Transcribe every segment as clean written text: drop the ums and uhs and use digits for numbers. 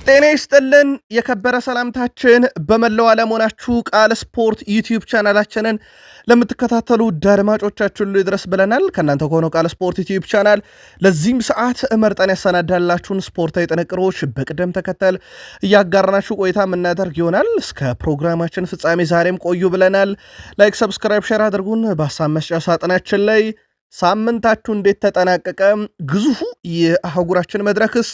ጤና ይስጥልን የከበረ ሰላምታችን በመላው ዓለም ሆናችሁ ቃል ስፖርት ዩቲዩብ ቻናላችንን ለምትከታተሉ አድማጮቻችን ሁሉ ይድረስ ብለናል። ከእናንተ ከሆነው ቃል ስፖርት ዩቲዩብ ቻናል ለዚህም ሰዓት መርጠን ያሰናዳላችሁን ስፖርታዊ ጥንቅሮች በቅደም ተከተል እያጋራናችሁ ቆይታ የምናደርግ ይሆናል። እስከ ፕሮግራማችን ፍጻሜ ዛሬም ቆዩ ብለናል። ላይክ፣ ሰብስክራይብ፣ ሼር አድርጉን። በሀሳብ መስጫ ሳጥናችን ላይ ሳምንታችሁ እንዴት ተጠናቀቀ? ግዙፉ የአህጉራችን መድረክስ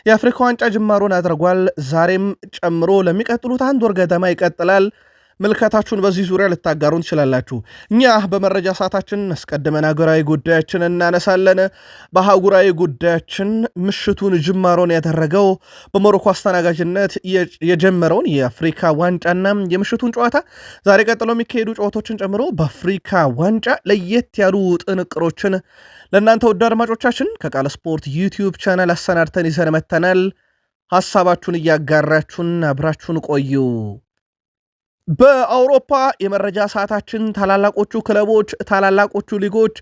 የአፍሪካ ዋንጫ ጅማሮን አድርጓል። ዛሬም ጨምሮ ለሚቀጥሉት አንድ ወር ገደማ ይቀጥላል። ምልከታችሁን በዚህ ዙሪያ ልታጋሩን ትችላላችሁ። እኛ በመረጃ ሰዓታችን አስቀድመን ሀገራዊ ጉዳያችን እናነሳለን። በአህጉራዊ ጉዳያችን ምሽቱን ጅማሮን ያደረገው በሞሮኮ አስተናጋጅነት የጀመረውን የአፍሪካ ዋንጫና የምሽቱን ጨዋታ ዛሬ ቀጥሎ የሚካሄዱ ጨዋታዎችን ጨምሮ በአፍሪካ ዋንጫ ለየት ያሉ ጥንቅሮችን ለእናንተ ውድ አድማጮቻችን ከቃል ስፖርት ዩቲዩብ ቻናል አሰናድተን ይዘን መጥተናል። ሐሳባችሁን እያጋራችሁን አብራችሁን ቆዩ። በአውሮፓ የመረጃ ሰዓታችን ታላላቆቹ ክለቦች፣ ታላላቆቹ ሊጎች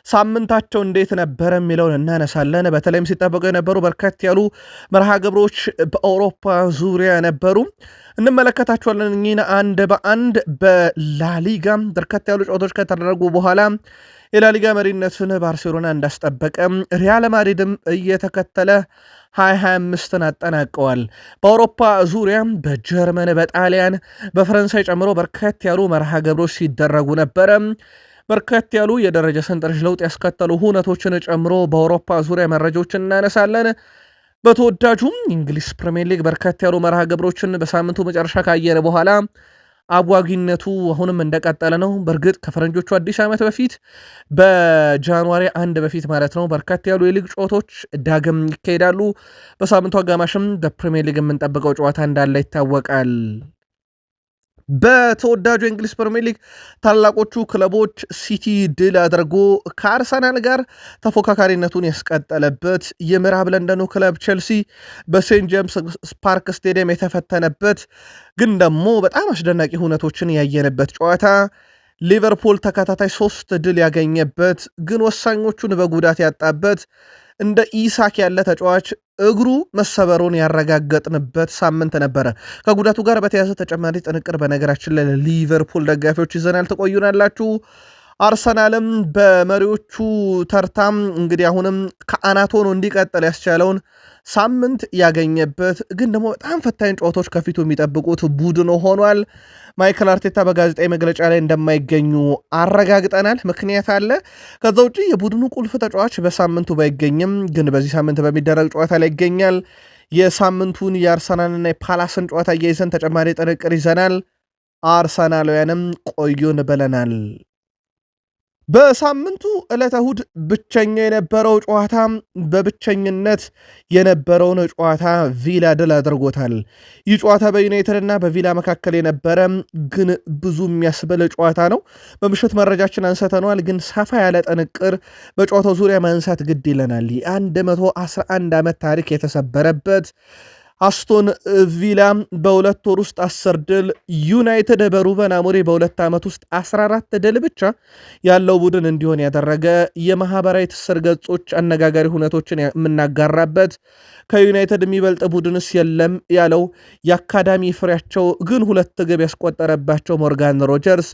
ሳምንታቸው እንዴት ነበረ የሚለውን እናነሳለን። በተለይም ሲጠበቁ የነበሩ በርከት ያሉ መርሃ ግብሮች በአውሮፓ ዙሪያ ነበሩ፣ እንመለከታቸዋለን። እኚህን አንድ በአንድ በላሊጋ በርከት ያሉ ጨዋታዎች ከተደረጉ በኋላ የላሊጋ መሪነቱን ባርሴሎና እንዳስጠበቀ ሪያል ማድሪድም እየተከተለ 2025ን አጠናቀዋል። በአውሮፓ ዙሪያ በጀርመን፣ በጣሊያን፣ በፈረንሳይ ጨምሮ በርከት ያሉ መርሃ ግብሮች ሲደረጉ ነበረ። በርከት ያሉ የደረጃ ሰንጠረዥ ለውጥ ያስከተሉ ሁነቶችን ጨምሮ በአውሮፓ ዙሪያ መረጃዎችን እናነሳለን። በተወዳጁም እንግሊዝ ፕሪሚየር ሊግ በርከት ያሉ መርሃ ግብሮችን በሳምንቱ መጨረሻ ካየን በኋላ አጓጊነቱ አሁንም እንደቀጠለ ነው። በእርግጥ ከፈረንጆቹ አዲስ ዓመት በፊት በጃንዋሪ 1 በፊት ማለት ነው በርከት ያሉ የሊግ ጨዋታዎች ዳግም ይካሄዳሉ። በሳምንቱ አጋማሽም በፕሪሚየር ሊግ የምንጠብቀው ጨዋታ እንዳለ ይታወቃል። በተወዳጁ የእንግሊዝ ፕሪሚየር ሊግ ታላላቆቹ ክለቦች ሲቲ ድል አድርጎ ከአርሰናል ጋር ተፎካካሪነቱን ያስቀጠለበት፣ የምዕራብ ለንደኑ ክለብ ቼልሲ በሴንት ጄምስ ፓርክ ስቴዲየም የተፈተነበት ግን ደግሞ በጣም አስደናቂ ሁነቶችን ያየንበት ጨዋታ፣ ሊቨርፑል ተከታታይ 3 ድል ያገኘበት ግን ወሳኞቹን በጉዳት ያጣበት፣ እንደ ኢሳክ ያለ ተጫዋች እግሩ መሰበሩን ያረጋገጥንበት ሳምንት ነበረ። ከጉዳቱ ጋር በተያያዘ ተጨማሪ ጥንቅር በነገራችን ላይ ሊቨርፑል ደጋፊዎች ይዘናል፣ ትቆዩናላችሁ። አርሰናልም በመሪዎቹ ተርታም እንግዲህ አሁንም ከአናት ሆኖ እንዲቀጥል ያስቻለውን ሳምንት ያገኘበት ግን ደግሞ በጣም ፈታኝ ጨዋታዎች ከፊቱ የሚጠብቁት ቡድን ሆኗል። ማይክል አርቴታ በጋዜጣዊ መግለጫ ላይ እንደማይገኙ አረጋግጠናል። ምክንያት አለ። ከዛ ውጭ የቡድኑ ቁልፍ ተጫዋች በሳምንቱ ባይገኝም ግን በዚህ ሳምንት በሚደረግ ጨዋታ ላይ ይገኛል። የሳምንቱን የአርሰናልና የፓላስን ጨዋታ እያይዘን ተጨማሪ ጥንቅር ይዘናል። አርሰናላውያንም ቆዩን ብለናል። በሳምንቱ ዕለተ እሁድ ብቸኛ የነበረው ጨዋታ በብቸኝነት የነበረውን ጨዋታ ቪላ ድል አድርጎታል። ይህ ጨዋታ በዩናይትድ እና በቪላ መካከል የነበረ ግን ብዙ የሚያስበል ጨዋታ ነው። በምሽት መረጃችን አንስተነዋል፣ ግን ሰፋ ያለ ጥንቅር በጨዋታው ዙሪያ ማንሳት ግድ ይለናል። የ111 ዓመት ታሪክ የተሰበረበት አስቶን ቪላ በሁለት ወር ውስጥ 10 ድል፣ ዩናይትድ በሩበን አሞሪም በሁለት ዓመት ውስጥ 14 ድል ብቻ ያለው ቡድን እንዲሆን ያደረገ፣ የማህበራዊ ትስስር ገጾች አነጋጋሪ ሁነቶችን የምናጋራበት፣ ከዩናይትድ የሚበልጥ ቡድንስ የለም ያለው የአካዳሚ ፍሬያቸው ግን 2 ግብ ያስቆጠረባቸው ሞርጋን ሮጀርስ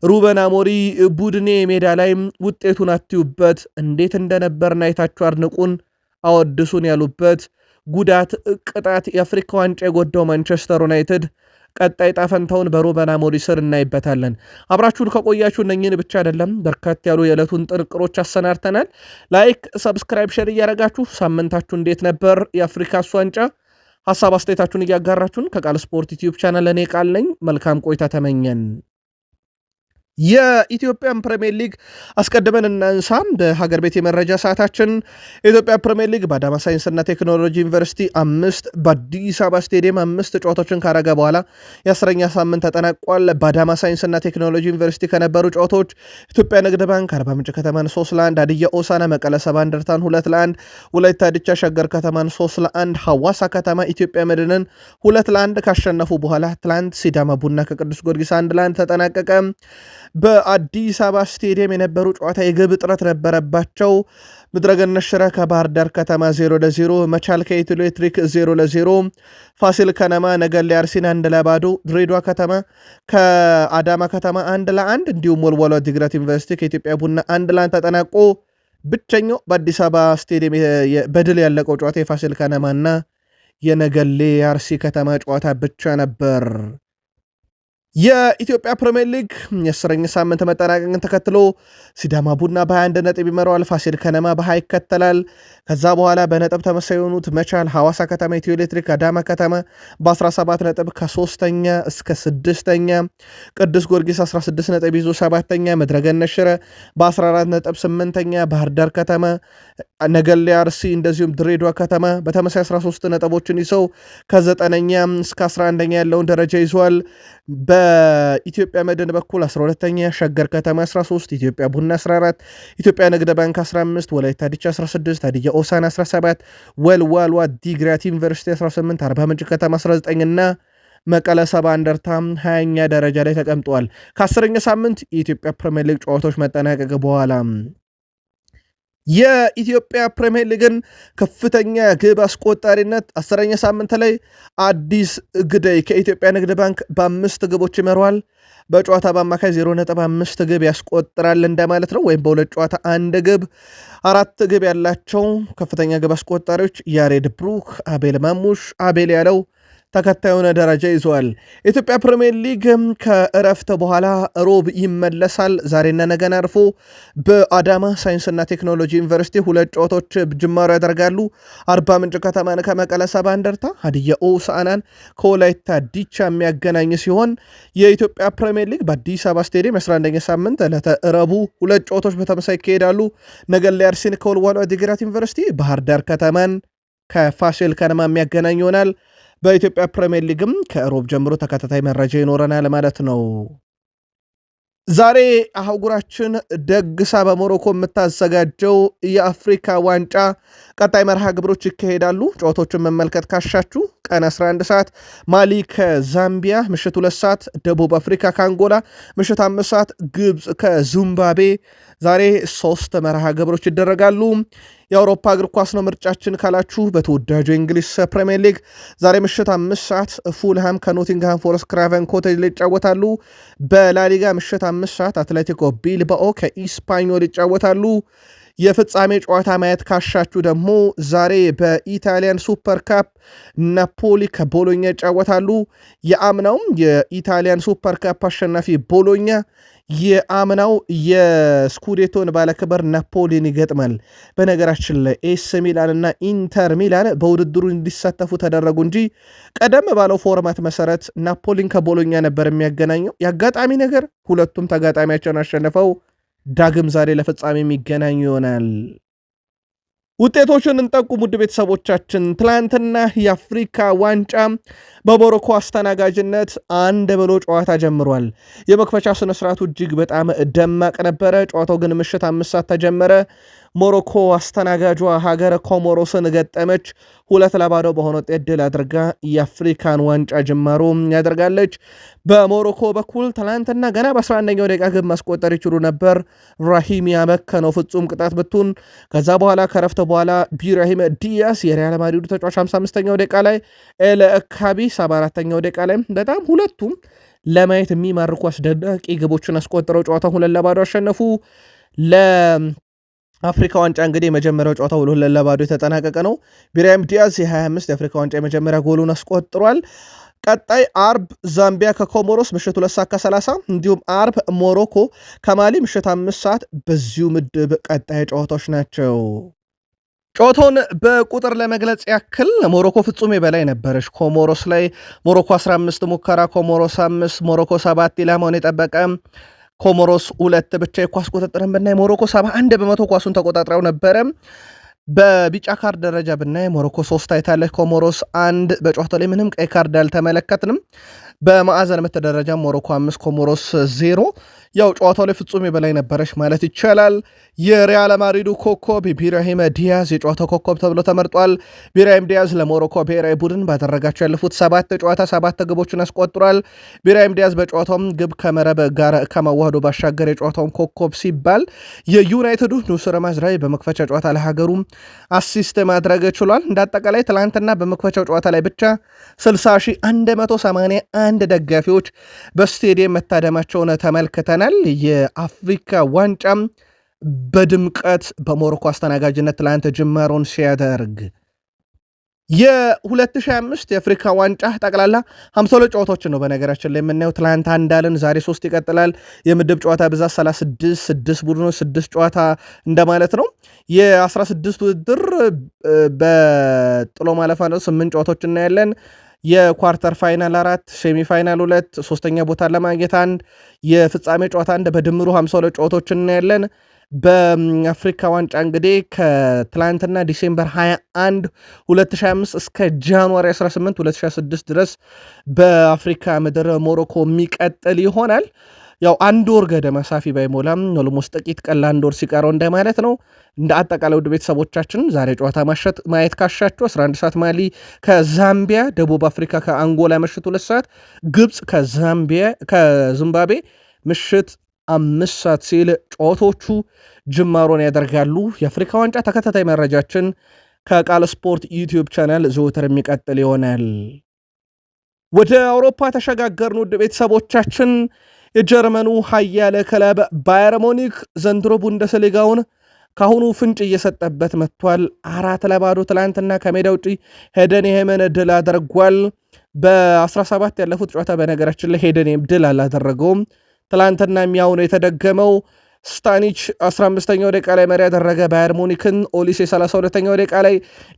ሩበን አሞሪም ቡድኔ ሜዳ ላይ ውጤቱን አትዩበት፣ እንዴት እንደነበርን አይታችሁ አድንቁን፣ አወድሱን ያሉበት፣ ጉዳት፣ ቅጣት፣ የአፍሪካ ዋንጫ የጎዳው ማንቸስተር ዩናይትድ ቀጣይ ጣፈንታውን በሩበን አሞሪም ስር እናይበታለን። አብራችሁን ከቆያችሁ እነኝን ብቻ አይደለም በርከት ያሉ የዕለቱን ጥንቅሮች አሰናድተናል። ላይክ፣ ሰብስክራይብ፣ ሼር እያደረጋችሁ ሳምንታችሁ እንዴት ነበር? የአፍሪካ ዋንጫ ሀሳብ አስተያየታችሁን እያጋራችሁን ከቃል ስፖርት ዩቲዩብ ቻናል እኔ ቃል ነኝ። መልካም ቆይታ ተመኘን። የኢትዮጵያን ፕሪሚየር ሊግ አስቀድመን እናንሳ። በሀገር ቤት የመረጃ ሰዓታችን የኢትዮጵያ ፕሪሚየር ሊግ በአዳማ ሳይንስና ቴክኖሎጂ ዩኒቨርሲቲ 5 በአዲስ አበባ ስቴዲየም 5 ጨዋታዎችን ካረገ በኋላ የ10ኛ ሳምንት ተጠናቋል። በአዳማ ሳይንስና ቴክኖሎጂ ዩኒቨርሲቲ ከነበሩ ጨዋታዎች ኢትዮጵያ ንግድ ባንክ አርባ ምንጭ ከተማን 3-1፣ ሀዲያ ሆሳዕና መቀለ ሰባ እንደርታን 2-1፣ ወላይታ ዲቻ ሸገር ከተማን 3-1፣ ሐዋሳ ከተማ ኢትዮጵያ መድንን 2-1 ካሸነፉ በኋላ ትላንት ሲዳማ ቡና ከቅዱስ ጊዮርጊስ 1-1 ተጠናቀቀ። በአዲስ አበባ ስቴዲየም የነበሩ ጨዋታ የግብ እጥረት ነበረባቸው። ምድረገነት ሽረ ከባህር ዳር ከተማ 0-0፣ መቻል ከኢትዮ ኤሌክትሪክ 0-0፣ ፋሲል ከነማ ነገሌ አርሲን 1-0፣ ድሬዳዋ ከተማ ከአዳማ ከተማ 1-1፣ እንዲሁም ወልዋሎ ዓዲግራት ዩኒቨርሲቲ ከኢትዮጵያ ቡና 1-1 ተጠናቆ ብቸኛው በአዲስ አበባ ስቴዲየም በድል ያለቀው ጨዋታ የፋሲል ከነማና የነገሌ አርሲ ከተማ ጨዋታ ብቻ ነበር። የኢትዮጵያ ፕሪሚየር ሊግ የ10ኛ ሳምንት መጠናቀቅን ተከትሎ ሲዳማ ቡና በ21 ነጥብ ይመራዋል። ፋሲል ከነማ በ20 ይከተላል። ከዛ በኋላ በነጥብ ተመሳሳይ የሆኑት መቻል፣ ሐዋሳ ከተማ፣ ኢትዮ ኤሌክትሪክ፣ አዳማ ከተማ በ17 ነጥብ ከ3ኛ እስከ 6ኛ፣ ቅዱስ ጊዮርጊስ 16 ነጥብ ይዞ 7ኛ፣ ምድረገነት ሽረ በ14 ነጥብ 8ኛ፣ ባህር ዳር ከተማ፣ ነገሌ አርሲ እንደዚሁም ድሬዳዋ ከተማ በተመሳሳይ 13 ነጥቦችን ይዘው ከ9ኛ እስከ 11ኛ ያለውን ደረጃ ይዟል። በኢትዮጵያ መድን በኩል 12ኛ፣ ሸገር ከተማ 13፣ ኢትዮጵያ ቡና 14፣ ኢትዮጵያ ንግድ ባንክ 15፣ ወላይታ ዲቻ 16፣ ሀዲያ ሆሳዕና 17፣ ወልዋሎ ዓዲግራት ዩኒቨርሲቲ 18፣ አርባ ምንጭ ከተማ 19 እና መቀለ ሰባ እንደርታ 20ኛ ደረጃ ላይ ተቀምጠዋል። ከ10ኛ ሳምንት የኢትዮጵያ ፕሪሚየር ሊግ ጨዋታዎች መጠናቀቅ በኋላ የኢትዮጵያ ፕሪሚየር ሊግን ከፍተኛ ግብ አስቆጣሪነት 10ኛ ሳምንት ላይ አዲስ ግዳይ ከኢትዮጵያ ንግድ ባንክ በ5 ግቦች ይመራዋል። በጨዋታ በአማካይ 0.5 ግብ ያስቆጥራል እንደማለት ነው። ወይም በሁለት ጨዋታ 1 ግብ 4 ግብ ያላቸው ከፍተኛ ግብ አስቆጣሪዎች ያሬድ ብሩክ፣ አቤል ማሙሽ፣ አቤል ያለው ተከታዩን ደረጃ ይዘዋል። የኢትዮጵያ ፕሪሚየር ሊግ ከእረፍት በኋላ ሮብ ይመለሳል። ዛሬና ነገን አርፎ በአዳማ ሳይንስና ቴክኖሎጂ ዩኒቨርሲቲ 2 ጨዋታዎች ጅማሮ ያደርጋሉ። አርባ ምንጭ ከተማን ከመቀለ ሰባ እንደርታ፣ ሀዲያ ሆሳዕናን ከወላይታ ዲቻ የሚያገናኝ ሲሆን የኢትዮጵያ ፕሪሚየር ሊግ በአዲስ አበባ ስቴዲየም 11ኛ ሳምንት ዕለተ ረቡዕ 2 ጨዋታዎች በተመሳይ ይካሄዳሉ። ነገሌ አርሲን ከወልዋሎ ዓዲግራት ዩኒቨርሲቲ፣ ባህር ዳር ከተማን ከፋሲል ከነማ የሚያገናኝ ይሆናል። በኢትዮጵያ ፕሪሚየር ሊግም ከሮብ ጀምሮ ተከታታይ መረጃ ይኖረናል ማለት ነው። ዛሬ አህጉራችን ደግሳ በሞሮኮ የምታዘጋጀው የአፍሪካ ዋንጫ ቀጣይ መርሃ ግብሮች ይካሄዳሉ። ጨዋታዎችን መመልከት ካሻችሁ ቀን 11 ሰዓት ማሊ ከዛምቢያ፣ ምሽት 2 ሰዓት ደቡብ አፍሪካ ከአንጎላ፣ ምሽት 5 ሰዓት ግብፅ ከዚምባብዌ። ዛሬ 3 መርሃ ግብሮች ይደረጋሉ። የአውሮፓ እግር ኳስ ነው ምርጫችን ካላችሁ በተወዳጁ የእንግሊዝ ፕሪሚየር ሊግ ዛሬ ምሽት 5 ሰዓት ፉልሃም ከኖቲንግሃም ፎረስት ክራቨን ኮቴጅ ላይ ይጫወታሉ። በላሊጋ ምሽት 5 ሰዓት አትሌቲኮ ቢልባኦ ከኢስፓኞል ይጫወታሉ። የፍጻሜ ጨዋታ ማየት ካሻችሁ ደግሞ ዛሬ በኢታሊያን ሱፐር ካፕ ናፖሊ ከቦሎኛ ይጫወታሉ። የአምናውም የኢታሊያን ሱፐር ካፕ አሸናፊ ቦሎኛ የአምናው የስኩዴቶን ባለክብር ናፖሊን ይገጥማል። በነገራችን ላይ ኤስ ሚላን እና ኢንተር ሚላን በውድድሩ እንዲሳተፉ ተደረጉ እንጂ ቀደም ባለው ፎርማት መሰረት ናፖሊን ከቦሎኛ ነበር የሚያገናኘው። የአጋጣሚ ነገር ሁለቱም ተጋጣሚያቸውን አሸንፈው ዳግም ዛሬ ለፍጻሜ የሚገናኙ ይሆናል። ውጤቶችን እንጠቁም ውድ ቤተሰቦቻችን። ትላንትና የአፍሪካ ዋንጫ በሞሮኮ አስተናጋጅነት 1-0 ጨዋታ ጀምሯል። የመክፈቻ ስነስርዓቱ እጅግ በጣም ደማቅ ነበረ። ጨዋታው ግን ምሽት 5 ሰዓት ተጀመረ። ሞሮኮ አስተናጋጇ ሀገር ኮሞሮስን ገጠመች። 2-0 በሆነ ውጤት ድል አድርጋ የአፍሪካን ዋንጫ ጅማሮ ያደርጋለች። በሞሮኮ በኩል ትላንትና ገና በ11ኛው ደቂቃ ግብ ማስቆጠር ይችሉ ነበር። ራሂም ያመከነው ፍጹም ቅጣት ብቱን። ከዛ በኋላ ከረፍተ በኋላ ቢራሂም ዲያስ የሪያል ማድሪዱ ተጫዋች 55ኛው ደቂቃ ላይ፣ ኤል ካቢ 74ኛው ደቂቃ ላይ በጣም ሁለቱም ለማየት የሚማርኩ አስደናቂ ግቦችን አስቆጥረው ጨዋታ 2-0 አሸነፉ። አፍሪካ ዋንጫ እንግዲህ የመጀመሪያው ጨዋታ 2-0 የተጠናቀቀ ነው። ቢራሂም ዲያዝ የ25 የአፍሪካ ዋንጫ የመጀመሪያ ጎሉን አስቆጥሯል። ቀጣይ አርብ ዛምቢያ ከኮሞሮስ ምሽት 2 ሰዓት ከ30፣ እንዲሁም አርብ ሞሮኮ ከማሊ ምሽት 5 ሰዓት። በዚሁ ምድብ ቀጣይ ጨዋታዎች ናቸው። ጨዋታውን በቁጥር ለመግለጽ ያክል ሞሮኮ ፍጹም የበላይ ነበረች። ኮሞሮስ ላይ ሞሮኮ 15 ሙከራ፣ ኮሞሮስ 5፣ ሞሮኮ 7 ኢላማውን የጠበቀ ኮሞሮስ 2 ብቻ የኳስ ቁጥጥርን ብናይ ሞሮኮ 71 በመቶ ኳሱን ተቆጣጥረው ነበረ። በቢጫ ካርድ ደረጃ ብናይ ሞሮኮ 3 አይታለች፣ ኮሞሮስ 1። በጨዋታው ላይ ምንም ቀይ ካርድ አልተመለከትንም። በማዕዘን ምት ደረጃ ሞሮኮ 5 ኮሞሮስ 0። ያው ጨዋታው ላይ ፍጹም የበላይ ነበረች ማለት ይቻላል። የሪያል ማድሪዱ ኮከብ ኢብራሂም ዲያዝ የጨዋታው ኮከብ ተብሎ ተመርጧል። ኢብራሂም ዲያዝ ለሞሮኮ ብሔራዊ ቡድን ባደረጋቸው ያለፉት 7 ጨዋታ 7 ግቦችን አስቆጥሯል። ኢብራሂም ዲያዝ በጨዋታውም ግብ ከመረብ ጋር ከማዋህዶ ባሻገር የጨዋታውን ኮከብ ሲባል የዩናይትዱ ኑስር ማዝራዊ በመክፈቻ ጨዋታ ለሀገሩ አሲስት ማድረግ ችሏል። እንዳጠቃላይ ትላንትና በመክፈቻው ጨዋታ ላይ ብቻ 60,181 ደጋፊዎች በስቴዲየም መታደማቸውን ተመልክተናል። የአፍሪካ ዋንጫም በድምቀት በሞሮኮ አስተናጋጅነት ትላንት ጅማሮን ሲያደርግ የ2025 የአፍሪካ ዋንጫ ጠቅላላ 52 ጨዋታዎችን ነው በነገራችን ላይ የምናየው። ትላንት አንዳልን ዛሬ 3 ይቀጥላል። የምድብ ጨዋታ ብዛት 36 6 ቡድኖች 6 ጨዋታ እንደማለት ነው። የ16 ውድድር በጥሎ ማለፍ 8 ጨዋታዎች እናያለን። የኳርተር ፋይናል 4 ሴሚ ፋይናል 2 ሶስተኛ ቦታ ለማግኘት 1 የፍጻሜ ጨዋታ 1 በድምሩ 52 ጨዋታዎች እናያለን። በአፍሪካ ዋንጫ እንግዲህ ከትላንትና ዲሴምበር 21 2025 እስከ ጃንዋሪ 18 2026 ድረስ በአፍሪካ ምድር ሞሮኮ የሚቀጥል ይሆናል። ያው አንድ ወር ገደማ ሳፊ ባይሞላም ኦልሞስት ጥቂት ቀን ለአንድ ወር ሲቀረው እንደማለት ነው። እንደ አጠቃላይ ውድ ቤተሰቦቻችን ዛሬ ጨዋታ ማየት ካሻችሁ 11 ሰዓት ማሊ ከዛምቢያ፣ ደቡብ አፍሪካ ከአንጎላ ምሽት 2 ሰዓት፣ ግብፅ ከዚምባብዌ ምሽት 5 ሰዓት ሲል ጨዋታዎቹ ጅማሮን ያደርጋሉ። የአፍሪካ ዋንጫ ተከታታይ መረጃችን ከቃል ስፖርት ዩቲዩብ ቻናል ዘወትር የሚቀጥል ይሆናል። ወደ አውሮፓ ተሸጋገርን ውድ ቤተሰቦቻችን። የጀርመኑ ኃያል ክለብ ባየር ሙኒክ ዘንድሮ ቡንደስሊጋውን ካሁኑ ፍንጭ እየሰጠበት መጥቷል። 4-0 ትላንትና ከሜዳ ውጪ ሄደንሄምን ድል አድርጓል። በ17 ያለፉት ጨዋታ በነገራችን ላይ ሄደንሄም ድል አላደረገውም። ትላንትና የሚያው ነው የተደገመው። ስታኒች 15ኛው ደቂቃ ላይ መሪ ያደረገ ባየር ሙኒክን። ኦሊሴ 32ኛው ደቂቃ ላይ፣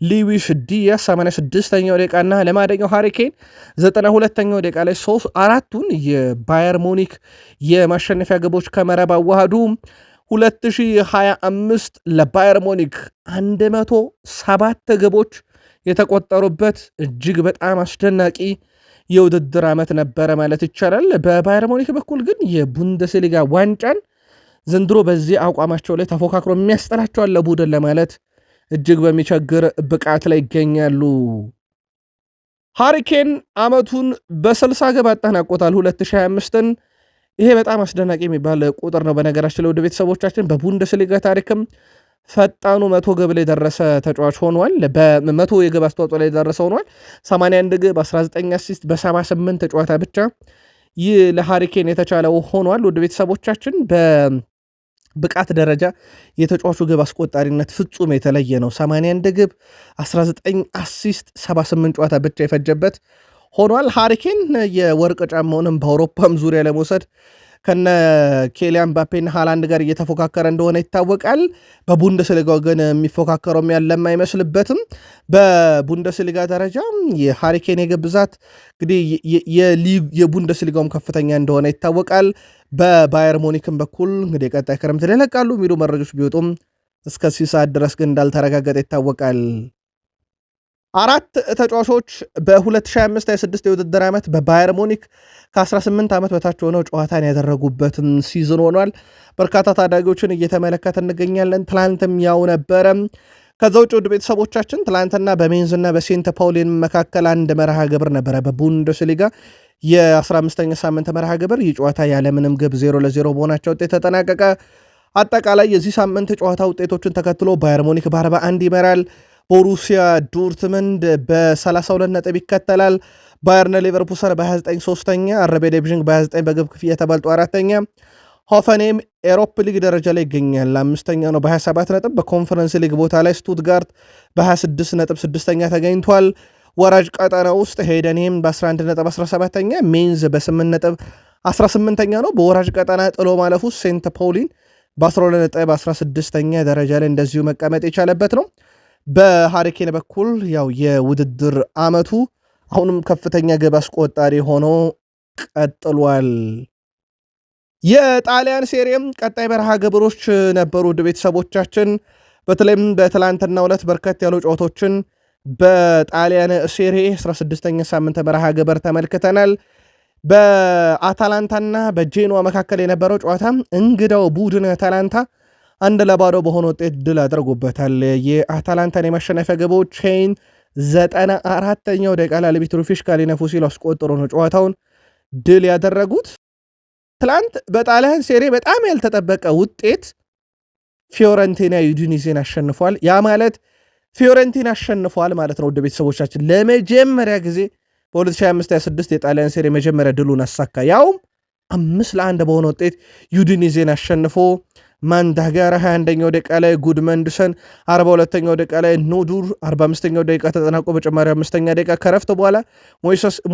ሉዊስ ዲያስ 86ኛው ደቂቃ እና ለማደኛው ሃሪኬን 92ኛው ደቂቃ ላይ አራቱን የባየር ሙኒክ የማሸነፊያ ግቦች ከመረብ አዋሃዱ። 2025 ለባየር ሙኒክ 107 ግቦች የተቆጠሩበት እጅግ በጣም አስደናቂ የውድድር ዓመት ነበረ ማለት ይቻላል። በባየር ሙኒክ በኩል ግን የቡንደስሊጋ ዋንጫን ዘንድሮ በዚህ አቋማቸው ላይ ተፎካክሮ የሚያስጠላቸው አለ ቡድን ለማለት እጅግ በሚቸግር ብቃት ላይ ይገኛሉ። ሃሪኬን ዓመቱን በ60 ግብ አጠናቆታል 2025ን። ይሄ በጣም አስደናቂ የሚባል ቁጥር ነው። በነገራችን ላይ ወደ ቤተሰቦቻችን በቡንደስሊጋ ታሪክም ፈጣኑ 100 ግብ ላይ ደረሰ ተጫዋች ሆኗል። በ100 የግብ አስተዋጽኦ ላይ ደረሰ ሆኗል። 81 ግብ፣ 19 አሲስት በ78 ጨዋታ ብቻ ይህ ለሃሪኬን የተቻለው ሆኗል። ወደ ቤተሰቦቻችን በብቃት ደረጃ የተጫዋቹ ግብ አስቆጣሪነት ፍጹም የተለየ ነው። 81 ግብ፣ 19 አሲስት 78 ጨዋታ ብቻ የፈጀበት ሆኗል። ሃሪኬን የወርቅ ጫማውንም በአውሮፓም ዙሪያ ለመውሰድ ከነ ኬሊያን ምባፔና ሃላንድ ጋር እየተፎካከረ እንደሆነ ይታወቃል። በቡንደስሊጋው ግን የሚፎካከረውም ያለም አይመስልበትም። በቡንደስሊጋ ደረጃ የሃሪኬን የግብ ብዛት እንግዲህ የቡንደስሊጋውም ከፍተኛ እንደሆነ ይታወቃል። በባየር ሙኒክም በኩል እንግዲህ ቀጣይ ክረምት ይለቃሉ የሚሉ መረጆች ቢወጡም እስከ ሰዓት ድረስ ግን እንዳልተረጋገጠ ይታወቃል። 4 ተጫዋቾች በ2025/26 የውድድር ዓመት በባየር ሙኒክ ከ18 ዓመት በታች ሆነው ጨዋታን ያደረጉበትም ሲዝን ሆኗል። በርካታ ታዳጊዎችን እየተመለከተ እንገኛለን። ትላንትም ያው ነበረ። ከዛ ውጭ ውድ ቤተሰቦቻችን ትላንትና በሜንዝና በሴንት ፓውሊን መካከል አንድ መርሃ ግብር ነበረ። በቡንደስሊጋ የ15ኛ ሳምንት መርሃ ግብር ይህ ጨዋታ ያለምንም ግብ 0-0 በሆናቸው ውጤት ተጠናቀቀ። አጠቃላይ የዚህ ሳምንት ጨዋታ ውጤቶችን ተከትሎ ባየር ሙኒክ በ41 ይመራል። ቦሩሲያ ዶርትመንድ በ32 ነጥብ ይከተላል። ባየርነ ሌቨርኩሰን በ29 ሶስተኛ፣ አረቤ ሌይፕዚግ በ29 በግብ ክፍያ ተበልጦ አራተኛ፣ ሆፈኔም ኤሮፕ ሊግ ደረጃ ላይ ይገኛል፣ አምስተኛ ነው በ27 ነጥብ። በኮንፈረንስ ሊግ ቦታ ላይ ስቱትጋርት በ26 ነጥብ ስድስተኛ ተገኝቷል። ወራጅ ቀጠና ውስጥ ሄደንሄም በ11 ነጥብ 17ኛ፣ ሜንዝ በ8 ነጥብ 18ኛ ነው። በወራጅ ቀጠና ጥሎ ማለፉ ሴንት ፓውሊን በ12 ነጥብ 16ኛ ደረጃ ላይ እንደዚሁ መቀመጥ የቻለበት ነው። በሃሪኬን በኩል ያው የውድድር ዓመቱ አሁንም ከፍተኛ ግብ አስቆጣሪ ሆኖ ቀጥሏል። የጣሊያን ሴሪየም ቀጣይ መርሃ ግብሮች ነበሩ። ውድ ቤተሰቦቻችን በተለይም በትላንትናው ዕለት በርከት ያሉ ጨዋታዎችን በጣሊያን ሴሪ 16ኛ ሳምንት መርሃ ግብር ተመልክተናል። በአታላንታና በጄኖዋ መካከል የነበረው ጨዋታ እንግዳው ቡድን አታላንታ 1-0 በሆነ ውጤት ድል አድርጎበታል። የአታላንታን የማሸነፊያ ግቦች ቼይን 94ኛው ደቂቃ ላይ ፊሽካ ሊነፉ ሲሉ አስቆጥሮ ነው ጨዋታውን ድል ያደረጉት። ትላንት በጣሊያን ሴሪ በጣም ያልተጠበቀ ውጤት ፊዮረንቲና ዩዲኒዜን አሸንፏል። ያ ማለት ፊዮረንቲና አሸንፏል ማለት ነው። ውድ ቤተሰቦቻችን ለመጀመሪያ ጊዜ በ2025/26 የጣሊያን ሴሪ የመጀመሪያ ድሉን አሳካ። ያውም 5-1 በሆነ ውጤት ዩዲኒዜን አሸንፎ ማንዳጋራ 21ኛው ደቂቃ ላይ ጉድመንድሰን 42ኛው ደቂቃ ላይ ኖዱር 45ኛው ደቂቃ ተጠናቆ በጭማሪ 5ኛ ደቂቃ ከረፍት በኋላ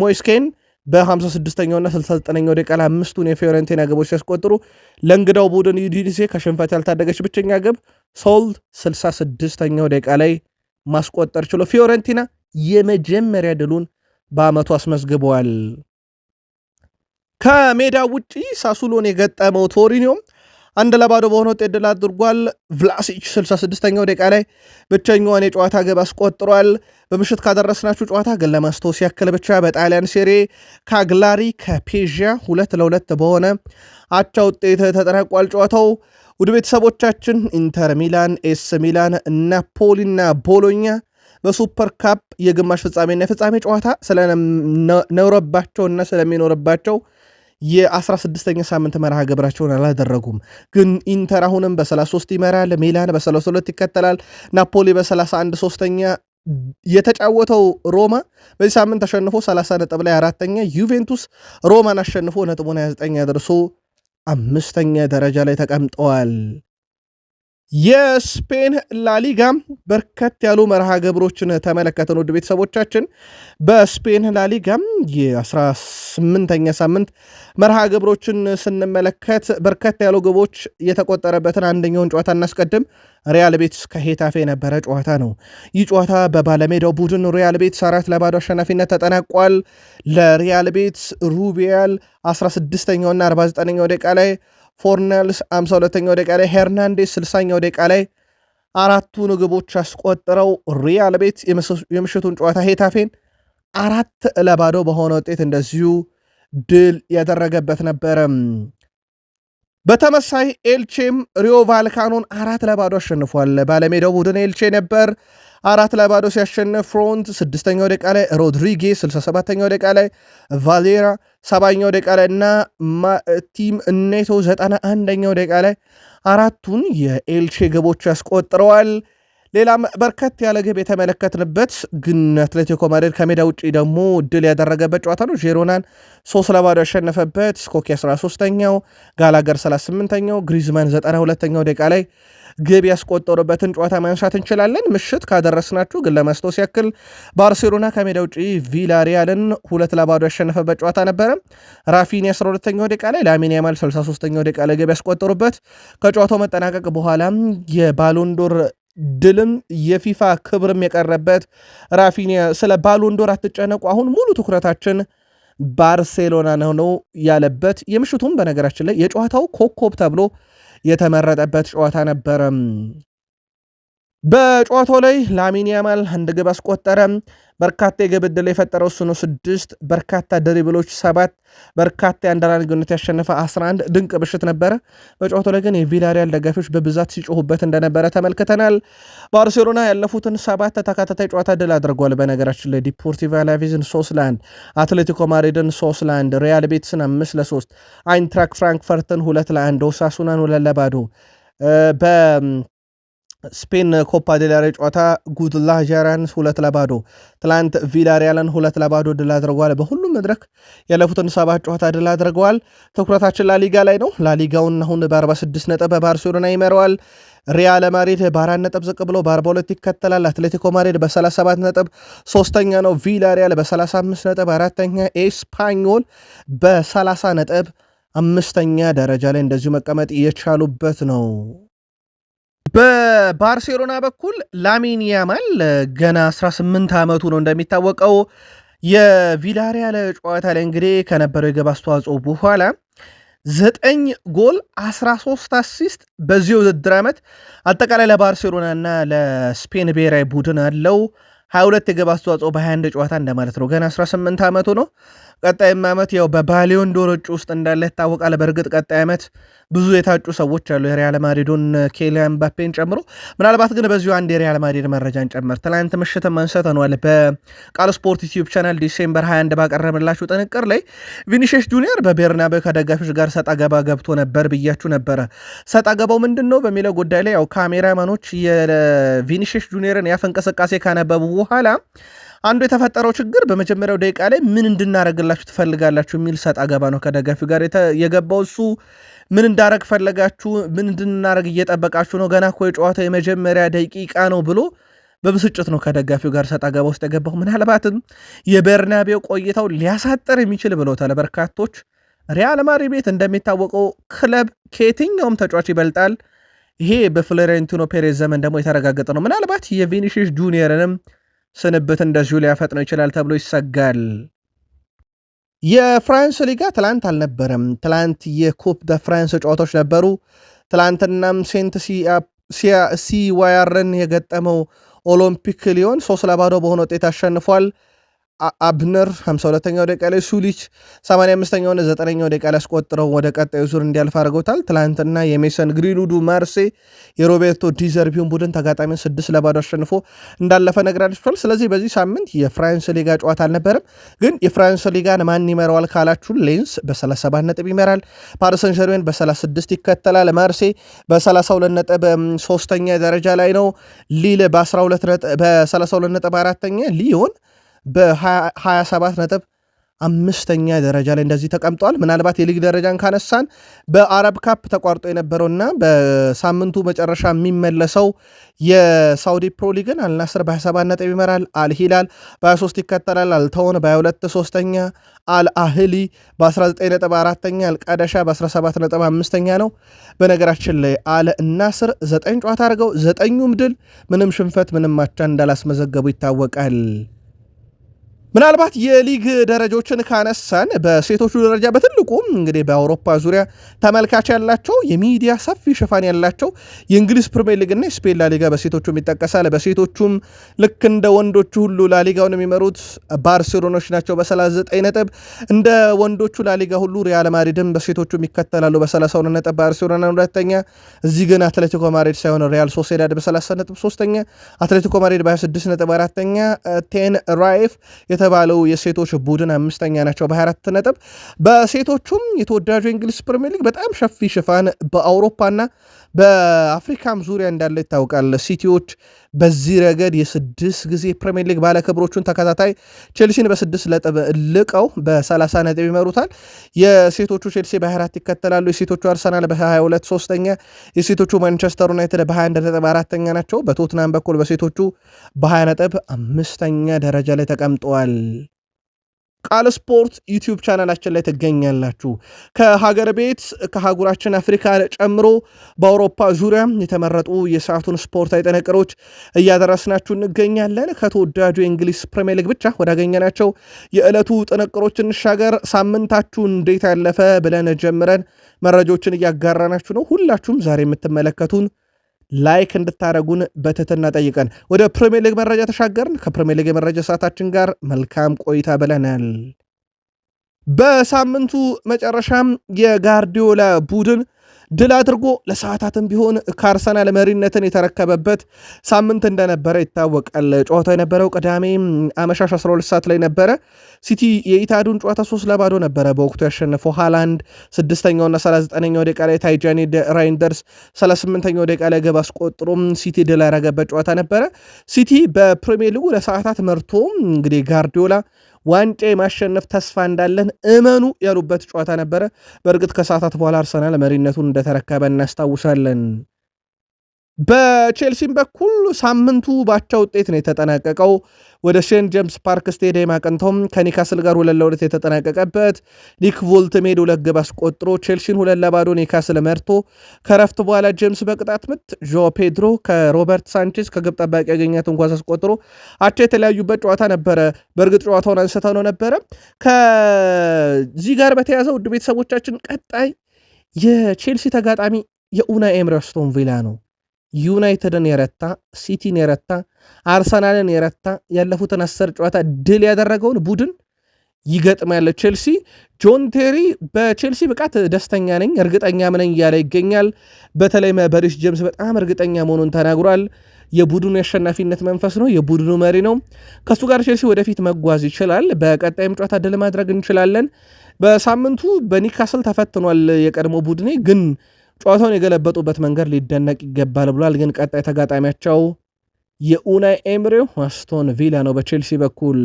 ሞይስኬን በ56ኛውና 69ኛው ደቂቃ ላይ አምስቱን የፊዮረንቲና ግቦች ሲያስቆጥሩ ለእንግዳው ቡድን ዩዲኒዜ ከሽንፈት ያልታደገች ብቸኛ ግብ ሶልድ 66ኛው ደቂቃ ላይ ማስቆጠር ችሎ ፊዮረንቲና የመጀመሪያ ድሉን በዓመቱ አስመዝግበዋል። ከሜዳ ውጪ ሳሱሎን የገጠመው ቶሪኒዮም 1-0 በሆነ ውጤት ድል አድርጓል። ቭላሲች 66ኛው ደቂቃ ላይ ብቸኛዋን የጨዋታ ግብ አስቆጥሯል። በምሽት ካደረስናችሁ ጨዋታ ግን ለማስታወስ ያክል ብቻ በጣሊያን ሴሪ ካግላሪ ከፔዥያ 2-2 በሆነ አቻ ውጤት ተጠናቋል ጨዋታው። ውድ ቤተሰቦቻችን ኢንተር ሚላን፣ ኤስ ሚላን፣ ናፖሊና ቦሎኛ በሱፐር ካፕ የግማሽ ፍጻሜና የፍጻሜ ጨዋታ ስለነውረባቸውና ስለሚኖርባቸው የ16ኛ ሳምንት መርሃ ግብራቸውን አላደረጉም። ግን ኢንተር አሁንም በ33 ይመራል፣ ሚላን በ32 ይከተላል፣ ናፖሊ በ31 ሶስተኛ። የተጫወተው ሮማ በዚህ ሳምንት ተሸንፎ 30 ነጥብ ላይ አራተኛ፣ ዩቬንቱስ ሮማን አሸንፎ ነጥቡን 29 ደርሶ 5ኛ ደረጃ ላይ ተቀምጠዋል። የስፔን ላሊጋ በርከት ያሉ መርሃ ግብሮችን ተመለከተን። ውድ ቤተሰቦቻችን በስፔን ላሊጋ የ18ኛ ሳምንት መርሃ ግብሮችን ስንመለከት በርከት ያሉ ግቦች የተቆጠረበትን አንደኛውን ጨዋታ እናስቀድም። ሪያል ቤትስ ከሄታፌ የነበረ ጨዋታ ነው። ይህ ጨዋታ በባለሜዳው ቡድን ሪያል ቤትስ 4-0 አሸናፊነት ተጠናቋል። ለሪያል ቤትስ ሩቢያል 16ኛውና 49ኛው ደቂቃ ላይ፣ ፎርናልስ 52ኛው ደቂቃ ላይ፣ ሄርናንዴስ 60ኛው ደቂቃ ላይ አራቱን ግቦች አስቆጥረው ሪያል ቤት የምሽቱን ጨዋታ ሄታፌን 4-0 በሆነ ውጤት እንደዚሁ ድል ያደረገበት ነበረ። በተመሳይ ኤልቼም ሪዮ ቫልካኖን 4-0 አሸንፏል። ባለሜዳው ቡድን ኤልቼ ነበር። 4-0 ሲያሸንፍ ፍሮንት 6ኛው ደቂቃ ላይ፣ ሮድሪጌዝ 67ኛው ደቂቃ ላይ፣ ቫሌራ 70ኛው ደቂቃ ላይ እና ቲም ኔቶ 91ኛው ደቂቃ ላይ አራቱን የኤልቼ ግቦች ያስቆጥረዋል። ሌላም በርከት ያለ ግብ የተመለከትንበት ግን አትሌቲኮ ማድሪድ ከሜዳ ውጭ ደግሞ ድል ያደረገበት ጨዋታ ነው። ጄሮናን 3-0 ያሸነፈበት፣ ስኮኪ 13ኛው፣ ጋላገር 38ኛው፣ ግሪዝማን 92ኛው ደቂቃ ላይ ግብ ያስቆጠሩበትን ጨዋታ ማንሳት እንችላለን። ምሽት ካደረስናችሁ ግን ለማስታወስ ያክል ባርሴሎና ከሜዳ ውጭ ቪላሪያልን 2-0 ያሸነፈበት ጨዋታ ነበረ። ራፊኒ 12ኛው ደቂቃ ላይ፣ ላሚን ያማል 63ኛው ደቂቃ ላይ ግብ ያስቆጠሩበት። ከጨዋታው መጠናቀቅ በኋላ የባሎንዶር ድልም የፊፋ ክብርም የቀረበት ራፊኒያ ስለ ባሎንዶር አትጨነቁ፣ አሁን ሙሉ ትኩረታችን ባርሴሎና ነው ያለበት። የምሽቱም በነገራችን ላይ የጨዋታው ኮከብ ተብሎ የተመረጠበት ጨዋታ ነበረ። በጨዋታው ላይ ላሚን ያማል አንድ ግብ አስቆጠረ። በርካታ የግብ ዕድል የፈጠረው እሱ ነው 6፣ በርካታ ድሪብሎች 7፣ በርካታ የአንደራን ግንኙነት ያሸነፈ 11። ድንቅ ምሽት ነበረ። በጨዋታው ላይ ግን የቪላሪያል ደጋፊዎች በብዛት ሲጮሁበት እንደነበረ ተመልክተናል። ባርሴሎና ያለፉትን 7 ተከታታይ ጨዋታ ድል አድርጓል። በነገራችን ላይ ዲፖርቲቮ አላቬዝን 3-1፣ አትሌቲኮ ማድሪድን 3-1፣ ሪያል ቤትስን 5-3፣ አይንትራክ ፍራንክፈርትን 2-1፣ ኦሳሱናን 2-0 ስፔን ኮፓ ዴላሬ ጨዋታ ጉድላጀራን 2-0፣ ትላንት ቪላሪያልን 2-0 ድል አድርገዋል። በሁሉም መድረክ ያለፉትን 7 ጨዋታ ድል አድርገዋል። ትኩረታችን ላሊጋ ላይ ነው። ላሊጋውን አሁን በ46 ነጥብ በባርሴሎና ይመረዋል። ሪያል ማድሪድ በ4 ነጥብ ዝቅ ብሎ በ42 ይከተላል። አትሌቲኮ ማድሪድ በ37 ነጥብ ሶስተኛ ነው። ቪላሪያል በ35 ነጥብ አራተኛ፣ ኤስፓኞል በ30 ነጥብ 5ኛ ደረጃ ላይ እንደዚሁ መቀመጥ የቻሉበት ነው። በባርሴሎና በኩል ላሚን ያማል ገና 18 ዓመቱ ነው። እንደሚታወቀው የቪላሪያል ጨዋታ ላይ እንግዲህ ከነበረው የግብ አስተዋጽኦ በኋላ 9 ጎል 13 አሲስት በዚህ ውድድር ዓመት አጠቃላይ ለባርሴሎና እና ለስፔን ብሔራዊ ቡድን አለው። 22 የግብ አስተዋጽኦ በ21 ጨዋታ እንደማለት ነው። ገና 18 ዓመቱ ነው። ቀጣይም ዓመት ያው በባሊዮን ዶር እጩ ውስጥ እንዳለ ይታወቃል። በእርግጥ ቀጣይ ዓመት ብዙ የታጩ ሰዎች አሉ የሪያል ማድሪዱን ኬሊያን ምባፔን ጨምሮ። ምናልባት ግን በዚሁ አንድ የሪያል ማድሪድ መረጃን ጨምር ትላንት ምሽትም አንስተነዋል በቃል ስፖርት ዩቲዩብ ቻናል ዲሴምበር 21 ባቀረብላችሁ ጥንቅር ላይ ቪኒሺየስ ጁኒየር በቤርናቤው ከደጋፊዎች ጋር ሰጣ ገባ ገብቶ ነበር ብያችሁ ነበረ። ሰጣ ገባው ምንድን ነው በሚለው ጉዳይ ላይ ያው ካሜራማኖች የቪኒሺየስ ጁኒየርን ያፍ እንቅስቃሴ ካነበቡ በኋላ አንዱ የተፈጠረው ችግር በመጀመሪያው ደቂቃ ላይ ምን እንድናረግላችሁ ትፈልጋላችሁ የሚል ሰጣ ገባ ነው ከደጋፊው ጋር የገባው። እሱ ምን እንዳረግ ፈለጋችሁ፣ ምን እንድናረግ እየጠበቃችሁ ነው፣ ገና እኮ የጨዋታው የመጀመሪያ ደቂቃ ነው ብሎ በብስጭት ነው ከደጋፊው ጋር ሰጣ ገባ ውስጥ የገባው። ምናልባትም የቤርናቤው ቆይታው ሊያሳጠር የሚችል ብለውታል በርካቶች። ሪያል ማድሪድ ቤት እንደሚታወቀው ክለብ ከየትኛውም ተጫዋች ይበልጣል። ይሄ በፍሎሬንቲኖ ፔሬዝ ዘመን ደግሞ የተረጋገጠ ነው። ምናልባት የቪኒሺየስ ጁኒየርንም ስንብት እንደዚሁ ሊያፈጥነው ይችላል ተብሎ ይሰጋል። የፍራንስ ሊጋ ትላንት አልነበረም። ትላንት የኩፕ ደ ፍራንስ ጨዋታዎች ነበሩ። ትላንትናም ሴንት ሲዋያርን የገጠመው ኦሎምፒክ ሊዮን 3-0 በሆነ ውጤት አሸንፏል። አብነር 52ኛው ደቂቃ ላይ ሱሊች 85ኛውና 9ኛው ደቂቃ ላይ አስቆጥረው ወደ ቀጣዩ ዙር እንዲያልፍ አድርገውታል። ትላንትና የሜሰን ግሪንውዱ ማርሴ የሮቤርቶ ዲዘርቢውን ቡድን ተጋጣሚውን 6-0 አሸንፎ እንዳለፈ ነግራችኋል። ስለዚህ በዚህ ሳምንት የፍራንስ ሊጋ ጨዋታ አልነበረም። ግን የፍራንስ ሊጋን ማን ይመራዋል ካላችሁ ሌንስ በ37 ነጥብ ይመራል። ፓሪስ ሰን ዠርሜን በ36 ይከተላል። ማርሴ በ32 ነጥብ ሶስተኛ ደረጃ ላይ ነው። ሊል በ32 ነጥብ አራተኛ፣ ሊዮን በ27 ነጥብ አምስተኛ ደረጃ ላይ እንደዚህ ተቀምጠዋል። ምናልባት የሊግ ደረጃን ካነሳን በአረብ ካፕ ተቋርጦ የነበረውና በሳምንቱ መጨረሻ የሚመለሰው የሳውዲ ፕሮ ሊግን አልናስር በ27 ነጥብ ይመራል። አልሂላል በ23 ይከተላል። አልተውን በ22 ሶስተኛ፣ አልአህሊ በ19 ነጥብ አራተኛ፣ አልቃደሻ በ17 ነጥብ አምስተኛ ነው። በነገራችን ላይ አልናስር 9 ጨዋታ አድርገው 9ኙም ድል፣ ምንም ሽንፈት፣ ምንም ማቻ እንዳላስመዘገቡ ይታወቃል። ምናልባት የሊግ ደረጃዎችን ካነሳን በሴቶቹ ደረጃ በትልቁ እንግዲህ በአውሮፓ ዙሪያ ተመልካች ያላቸው የሚዲያ ሰፊ ሽፋን ያላቸው የእንግሊዝ ፕሪሚየር ሊግ እና የስፔን ላሊጋ በሴቶቹም ይጠቀሳል። በሴቶቹም ልክ እንደ ወንዶቹ ሁሉ ላሊጋውን የሚመሩት ባርሴሎናዎች ናቸው በ39 ነጥብ። እንደ ወንዶቹ ላሊጋ ሁሉ ሪያል ማድሪድም በሴቶቹም ይከተላሉ በ32 ነጥብ፣ ባርሴሎና ሁለተኛ። እዚህ ግን አትሌቲኮ ማድሪድ ሳይሆን ሪያል ሶሴዳድ በ30 ነጥብ ሶስተኛ፣ አትሌቲኮ ማድሪድ በ26 ነጥብ አራተኛ፣ ቴን ራይፍ የተባለው የሴቶች ቡድን አምስተኛ ናቸው በ24 ነጥብ። በሴቶቹም የተወዳጁ የእንግሊዝ ፕሪሚየር ሊግ በጣም ሰፊ ሽፋን በአውሮፓና በአፍሪካም ዙሪያ እንዳለ ይታወቃል። ሲቲዎች በዚህ ረገድ የ6 ጊዜ ፕሪሚየር ሊግ ባለክብሮቹን ተከታታይ ቼልሲን በ6 ነጥብ ልቀው በ30 ነጥብ ይመሩታል። የሴቶቹ ቼልሲ በ24 ይከተላሉ። የሴቶቹ አርሰናል በ22 ሶስተኛ፣ የሴቶቹ ማንቸስተር ዩናይትድ በ21 ነጥብ አራተኛ ናቸው። በቶትናም በኩል በሴቶቹ በ20 ነጥብ አምስተኛ ደረጃ ላይ ተቀምጠዋል። ቃል ስፖርት ዩቲዩብ ቻናላችን ላይ ትገኛላችሁ። ከሀገር ቤት ከሀገራችን አፍሪካ ጨምሮ በአውሮፓ ዙሪያ የተመረጡ የሰዓቱን ስፖርታዊ ጥንቅሮች እያደረስናችሁ እንገኛለን። ከተወዳጁ የእንግሊዝ ፕሪሚየር ሊግ ብቻ ወዳገኘናቸው የዕለቱ ጥንቅሮች እንሻገር። ሳምንታችሁ እንዴት ያለፈ ብለን ጀምረን መረጃዎችን እያጋራናችሁ ነው። ሁላችሁም ዛሬ የምትመለከቱን ላይክ እንድታደረጉን በትህትና ጠይቀን ወደ ፕሪሚየር ሊግ መረጃ ተሻገርን። ከፕሪሚየር ሊግ የመረጃ ሰዓታችን ጋር መልካም ቆይታ ብለናል። በሳምንቱ መጨረሻም የጋርዲዮላ ቡድን ድል አድርጎ ለሰዓታትም ቢሆን ከአርሰናል መሪነትን የተረከበበት ሳምንት እንደነበረ ይታወቃል። ጨዋታው የነበረው ቅዳሜ አመሻሽ 12 ሰዓት ላይ ነበረ። ሲቲ የኢታዱን ጨዋታ 3-0 ነበረ በወቅቱ ያሸነፈው። ሃላንድ 6ኛውና 39ኛው ደቂቃ ላይ ታይጃኒ ራይንደርስ 38ኛው ደቂቃ ላይ ግብ አስቆጥሮም ሲቲ ድል ያደረገበት ጨዋታ ነበረ። ሲቲ በፕሪሚየር ሊጉ ለሰዓታት መርቶ እንግዲህ ጋርዲዮላ ዋንጫ የማሸነፍ ተስፋ እንዳለን እመኑ ያሉበት ጨዋታ ነበረ። በእርግጥ ከሰዓታት በኋላ አርሰናል መሪነቱን እንደተረከበ እናስታውሳለን። በቼልሲም በኩል ሳምንቱ ባቻ ውጤት ነው የተጠናቀቀው። ወደ ሴንት ጄምስ ፓርክ ስቴዲየም አቅንቶም ከኒካስል ጋር 2-2 የተጠናቀቀበት ኒክ ቮልትሜድ 2 ግብ አስቆጥሮ ቼልሲን 2-0 ኒካስል መርቶ ከረፍት በኋላ ጄምስ በቅጣት ምት ጆ ፔድሮ ከሮበርት ሳንቼዝ ከግብ ጠባቂ ያገኛትን ኳስ አስቆጥሮ አቻ የተለያዩበት ጨዋታ ነበረ። በእርግጥ ጨዋታውን አንስተው ነው ነበረ። ከዚህ ጋር በተያዘ ውድ ቤተሰቦቻችን ቀጣይ የቼልሲ ተጋጣሚ የኡናይ ኤምሪ አስቶን ቪላ ነው። ዩናይትድን የረታ፣ ሲቲን የረታ፣ አርሰናልን የረታ ያለፉትን 10 ጨዋታ ድል ያደረገውን ቡድን ይገጥማል ቼልሲ። ጆን ቴሪ በቼልሲ ብቃት ደስተኛ ነኝ እርግጠኛ ነኝ እያለ ይገኛል። በተለይ በሪስ ጄምስ በጣም እርግጠኛ መሆኑን ተናግሯል። የቡድኑ የአሸናፊነት መንፈስ ነው፣ የቡድኑ መሪ ነው። ከሱ ጋር ቼልሲ ወደፊት መጓዝ ይችላል። በቀጣይም ጨዋታ ድል ማድረግ እንችላለን። በሳምንቱ በኒካስል ተፈትኗል የቀድሞ ቡድኔ፣ ግን ጨዋታውን የገለበጡበት መንገድ ሊደነቅ ይገባል ብሏል። ግን ቀጣይ ተጋጣሚያቸው የኡናይ ኤምሬው አስቶን ቪላ ነው በቼልሲ በኩል።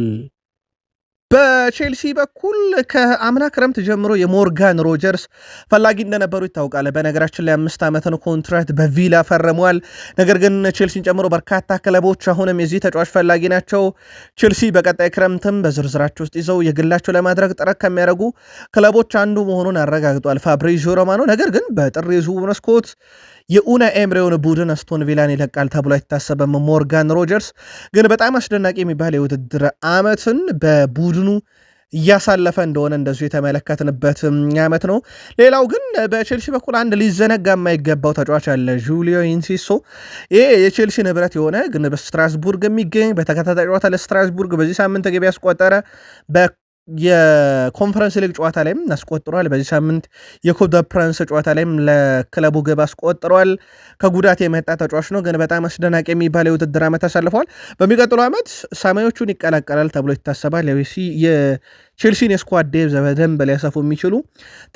በቼልሲ በኩል ከአምና ክረምት ጀምሮ የሞርጋን ሮጀርስ ፈላጊ እንደነበሩ ይታወቃል። በነገራችን ላይ 5 ዓመትን ኮንትራት በቪላ ፈርመዋል። ነገር ግን ቼልሲን ጨምሮ በርካታ ክለቦች አሁንም የዚህ ተጫዋች ፈላጊ ናቸው። ቼልሲ በቀጣይ ክረምትም በዝርዝራቸው ውስጥ ይዘው የግላቸው ለማድረግ ጥረት ከሚያደርጉ ክለቦች አንዱ መሆኑን አረጋግጧል ፋብሪዚዮ ሮማኖ። ነገር ግን በጥር የዝውውር መስኮት የኡናይ ኤምሬውን ቡድን አስቶን ቪላን ይለቃል ተብሎ አይታሰብም። ሞርጋን ሮጀርስ ግን በጣም አስደናቂ የሚባል የውድድር ዓመትን በቡድኑ እያሳለፈ እንደሆነ እንደዚሁ የተመለከትንበት ዓመት ነው። ሌላው ግን በቼልሲ በኩል አንድ ሊዘነጋ የማይገባው ተጫዋች አለ፣ ጁሊዮ ኢንሲሶ። ይሄ የቼልሲ ንብረት የሆነ ግን በስትራስቡርግ የሚገኝ በተከታታይ ጨዋታ ለስትራስቡርግ በዚህ ሳምንት ገቢ ያስቆጠረ የኮንፈረንስ ሊግ ጨዋታ ላይም አስቆጥሯል። በዚህ ሳምንት የኮፕ ደ ፕራንስ ጨዋታ ላይም ለክለቡ ግብ አስቆጥሯል። ከጉዳት የመጣ ተጫዋች ነው፣ ግን በጣም አስደናቂ የሚባል የውድድር ዓመት አሳልፈዋል። በሚቀጥለው ዓመት ሰማዮቹን ይቀላቀላል ተብሎ ይታሰባል። የቼልሲን የስኳድ ዴፕዝ በደንብ ሊያሰፉ የሚችሉ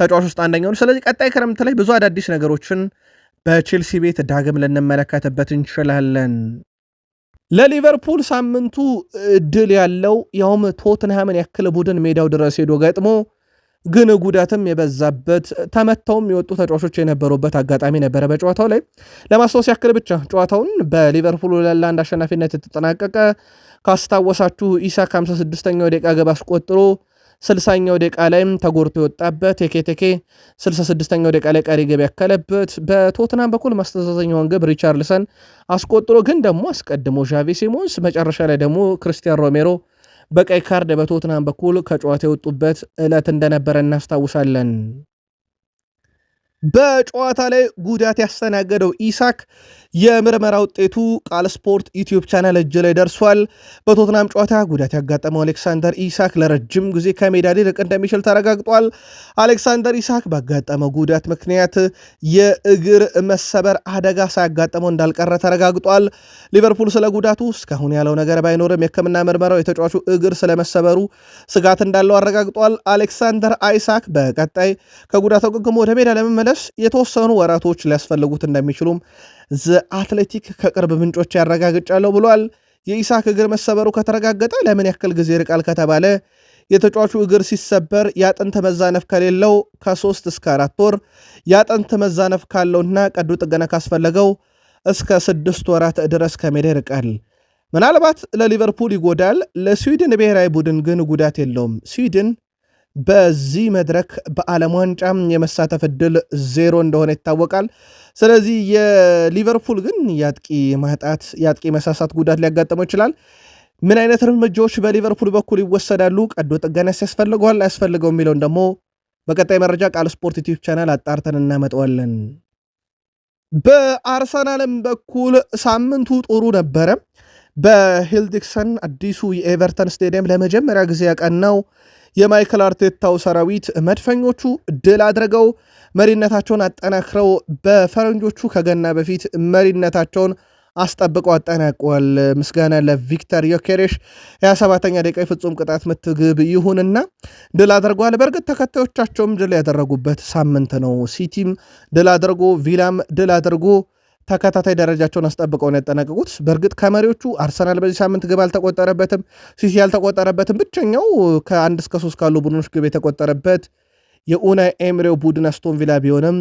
ተጫዋች ውስጥ አንደኛው ነው። ስለዚህ ቀጣይ ክረምት ላይ ብዙ አዳዲስ ነገሮችን በቼልሲ ቤት ዳግም ልንመለከትበት እንችላለን። ለሊቨርፑል ሳምንቱ ድል ያለው ያውም ቶትንሃምን ያክል ቡድን ሜዳው ድረስ ሄዶ ገጥሞ ግን ጉዳትም የበዛበት ተመተውም የወጡ ተጫዋቾች የነበሩበት አጋጣሚ ነበረ። በጨዋታው ላይ ለማስታወስ ያክል ብቻ ጨዋታውን በሊቨርፑል 2-1 አሸናፊነት የተጠናቀቀ ካስታወሳችሁ ኢሳክ 56ኛው ደቂቃ ግብ አስቆጥሮ 60ኛው ደቂቃ ላይም ተጎድቶ የወጣበት የኬቴኬ 66ኛው ደቂቃ ላይ ቀሪ ገብ ያከለበት በቶትናም በኩል ማስተዛዘኛውን ግብ ሪቻርልሰን አስቆጥሮ ግን ደግሞ አስቀድሞ ዣቪ ሲሞንስ መጨረሻ ላይ ደግሞ ክርስቲያን ሮሜሮ በቀይ ካርድ በቶትናም በኩል ከጨዋታ የወጡበት ዕለት እንደነበረ እናስታውሳለን። በጨዋታ ላይ ጉዳት ያስተናገደው ኢሳክ የምርመራ ውጤቱ ቃል ስፖርት ዩቲዩብ ቻናል እጅ ላይ ደርሷል። በቶትናም ጨዋታ ጉዳት ያጋጠመው አሌክሳንደር ኢሳክ ለረጅም ጊዜ ከሜዳ ሊርቅ እንደሚችል ተረጋግጧል። አሌክሳንደር ኢሳክ ባጋጠመው ጉዳት ምክንያት የእግር መሰበር አደጋ ሳያጋጠመው እንዳልቀረ ተረጋግጧል። ሊቨርፑል ስለ ጉዳቱ እስካሁን ያለው ነገር ባይኖርም የሕክምና ምርመራው የተጫዋቹ እግር ስለመሰበሩ ስጋት እንዳለው አረጋግጧል። አሌክሳንደር ኢሳክ በቀጣይ ከጉዳቱ አገግሞ ወደ ሜዳ ለመመለስ የተወሰኑ ወራቶች ሊያስፈልጉት እንደሚችሉም አትሌቲክ ከቅርብ ምንጮች ያረጋግጫለሁ ብሏል። የኢሳክ እግር መሰበሩ ከተረጋገጠ ለምን ያክል ጊዜ ይርቃል ከተባለ የተጫዋቹ እግር ሲሰበር የአጥንት መዛነፍ ከሌለው ከ3 እስከ 4 ወር፣ የአጥንት መዛነፍ ካለውና ቀዶ ጥገና ካስፈለገው እስከ 6 ወራት ድረስ ከሜዳ ይርቃል። ምናልባት ለሊቨርፑል ይጎዳል፣ ለስዊድን ብሔራዊ ቡድን ግን ጉዳት የለውም። ስዊድን በዚህ መድረክ በዓለም ዋንጫ የመሳተፍ ዕድል 0 እንደሆነ ይታወቃል። ስለዚህ የሊቨርፑል ግን የአጥቂ ማጣት የአጥቂ መሳሳት ጉዳት ሊያጋጥመው ይችላል። ምን አይነት እርምጃዎች በሊቨርፑል በኩል ይወሰዳሉ? ቀዶ ጥገና ያስፈልገዋል አያስፈልገው የሚለውን ደግሞ በቀጣይ መረጃ ቃል ስፖርት ዩቲዩብ ቻናል አጣርተን እናመጣዋለን። በአርሰናልም በኩል ሳምንቱ ጥሩ ነበረ። በሂልዲክሰን አዲሱ የኤቨርተን ስቴዲየም ለመጀመሪያ ጊዜ ያቀናው የማይክል አርቴታው ሰራዊት መድፈኞቹ ድል አድርገው መሪነታቸውን አጠናክረው በፈረንጆቹ ከገና በፊት መሪነታቸውን አስጠብቀው አጠናቀዋል። ምስጋና ለቪክተር ዮኬሬሽ 27ኛ ደቂቃ ፍጹም ቅጣት ምት ግብ ይሁንና ድል አድርገዋል። በእርግጥ ተከታዮቻቸውም ድል ያደረጉበት ሳምንት ነው። ሲቲም ድል አድርጎ ቪላም ድል አድርጎ ተከታታይ ደረጃቸውን አስጠብቀው ነው ያጠናቀቁት። በእርግጥ ከመሪዎቹ አርሰናል በዚህ ሳምንት ግብ አልተቆጠረበትም፣ ሲቲ ያልተቆጠረበትም። ብቸኛው ከ1 እስከ 3 ካሉ ቡድኖች ግብ የተቆጠረበት የኡናይ ኤምሬው ቡድን አስቶን ቪላ ቢሆንም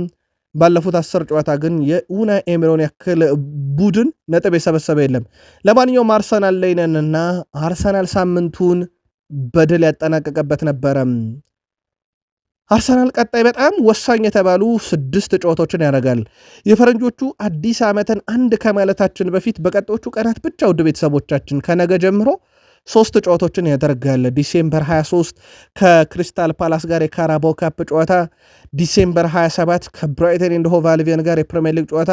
ባለፉት 10 ጨዋታ ግን የኡናይ ኤምሬውን ያክል ቡድን ነጥብ የሰበሰበ የለም። ለማንኛውም አርሰናል ላይ ነንና አርሰናል ሳምንቱን በድል ያጠናቀቀበት ነበረ። አርሰናል ቀጣይ በጣም ወሳኝ የተባሉ 6 ጨዋታዎችን ያደርጋል። የፈረንጆቹ አዲስ ዓመትን አንድ ከማለታችን በፊት በቀጣዮቹ ቀናት ብቻ ውድ ቤተሰቦቻችን ከነገ ጀምሮ ሶስት ጨዋታዎችን ያደርጋል። ዲሴምበር 23 ከክሪስታል ፓላስ ጋር የካራባው ካፕ ጨዋታ፣ ዲሴምበር 27 ከብራይተን ኤንድ ሆቭ አልቢዮን ጋር የፕሪሚየር ሊግ ጨዋታ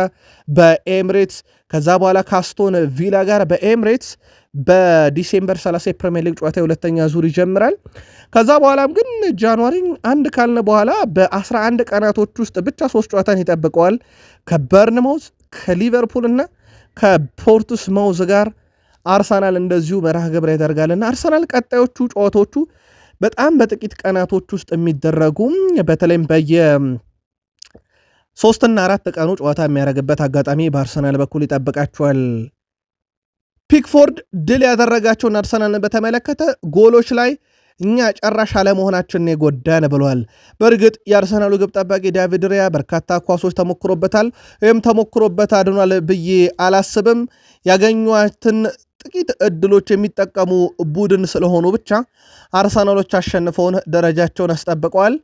በኤምሬትስ፣ ከዛ በኋላ ካስቶን ቪላ ጋር በኤምሬትስ በዲሴምበር 30 የፕሪሚየር ሊግ ጨዋታ የሁለተኛ ዙር ይጀምራል። ከዛ በኋላም ግን ጃንዋሪ አንድ ካልን በኋላ በ11 ቀናቶች ውስጥ ብቻ 3 ጨዋታን ይጠብቀዋል ከበርንማውዝ ከሊቨርፑል እና ከፖርትስ ማውዝ ጋር። አርሰናል እንደዚሁ መርሃ ግብር ያደርጋልና አርሰናል ቀጣዮቹ ጨዋታዎቹ በጣም በጥቂት ቀናቶች ውስጥ የሚደረጉ በተለይም በየ3 እና 4 ቀኑ ጨዋታ የሚያደርግበት አጋጣሚ በአርሰናል በኩል ይጠብቃቸዋል። ፒክፎርድ ድል ያደረጋቸውን አርሰናልን በተመለከተ ጎሎች ላይ እኛ ጨራሽ አለመሆናችንን የጎዳን ብሏል። በእርግጥ የአርሰናሉ ግብ ጠባቂ ዳቪድ ሪያ በርካታ ኳሶች ተሞክሮበታል፣ ወይም ተሞክሮበት አድኗል ብዬ አላስብም። ያገኟትን ጥቂት እድሎች የሚጠቀሙ ቡድን ስለሆኑ ብቻ አርሰናሎች አሸንፈውን ደረጃቸውን አስጠብቀዋል።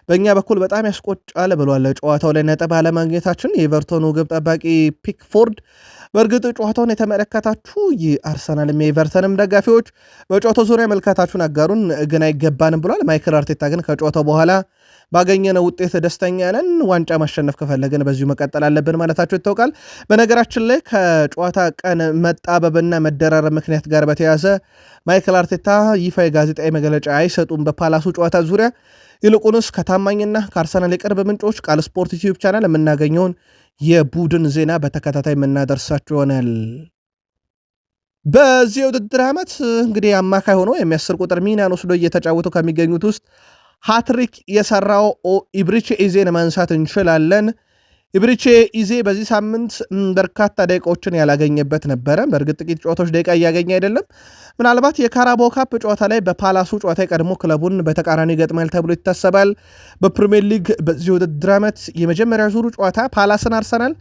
በእኛ በኩል በጣም ያስቆጫል ብሏል። ጨዋታው ላይ ነጥብ አለማግኘታችን የኤቨርቶኑ ግብ ጠባቂ ፒክፎርድ። በእርግጥ ጨዋታውን የተመለከታችሁ የአርሰናልም የኤቨርተንም ደጋፊዎች በጨዋታው ዙሪያ መልካታችሁን አጋሩን፣ ግን አይገባንም ብሏል። ማይክል አርቴታ ግን ከጨዋታው በኋላ ባገኘነው ውጤት ደስተኛ ነን፣ ዋንጫ ማሸነፍ ከፈለግን በዚሁ መቀጠል አለብን ማለታቸው ይታወቃል። በነገራችን ላይ ከጨዋታ ቀን መጣበብና መደራረብ ምክንያት ጋር በተያዘ ማይክል አርቴታ ይፋ የጋዜጣዊ መግለጫ አይሰጡም በፓላሱ ጨዋታ ዙሪያ። ይልቁንስ ከታማኝና ከአርሰናል የቅርብ ምንጮች ቃል ስፖርት ዩቲዩብ ቻናል የምናገኘውን የቡድን ዜና በተከታታይ የምናደርሳቸው ይሆናል። በዚህ የውድድር ዓመት እንግዲህ አማካይ ሆኖ የ10 ቁጥር ሚናን ወስዶ እየተጫወቱ ከሚገኙት ውስጥ ሃትሪክ የሰራው ኢብሪቼ ኢዜን ማንሳት እንችላለን። ኢብሪቼ ኢዜ በዚህ ሳምንት በርካታ ደቂቃዎችን ያላገኘበት ነበረ። በእርግጥ ጥቂት ጨዋታዎች ደቂቃ እያገኘ አይደለም። ምናልባት የካራባው ካፕ ጨዋታ ላይ በፓላሱ ጨዋታ የቀድሞ ክለቡን በተቃራኒ ገጥማል ተብሎ ይታሰባል። በፕሪሚየር ሊግ በዚህ ውድድር ዓመት የመጀመሪያ ዙሩ ጨዋታ ፓላስን አርሰናል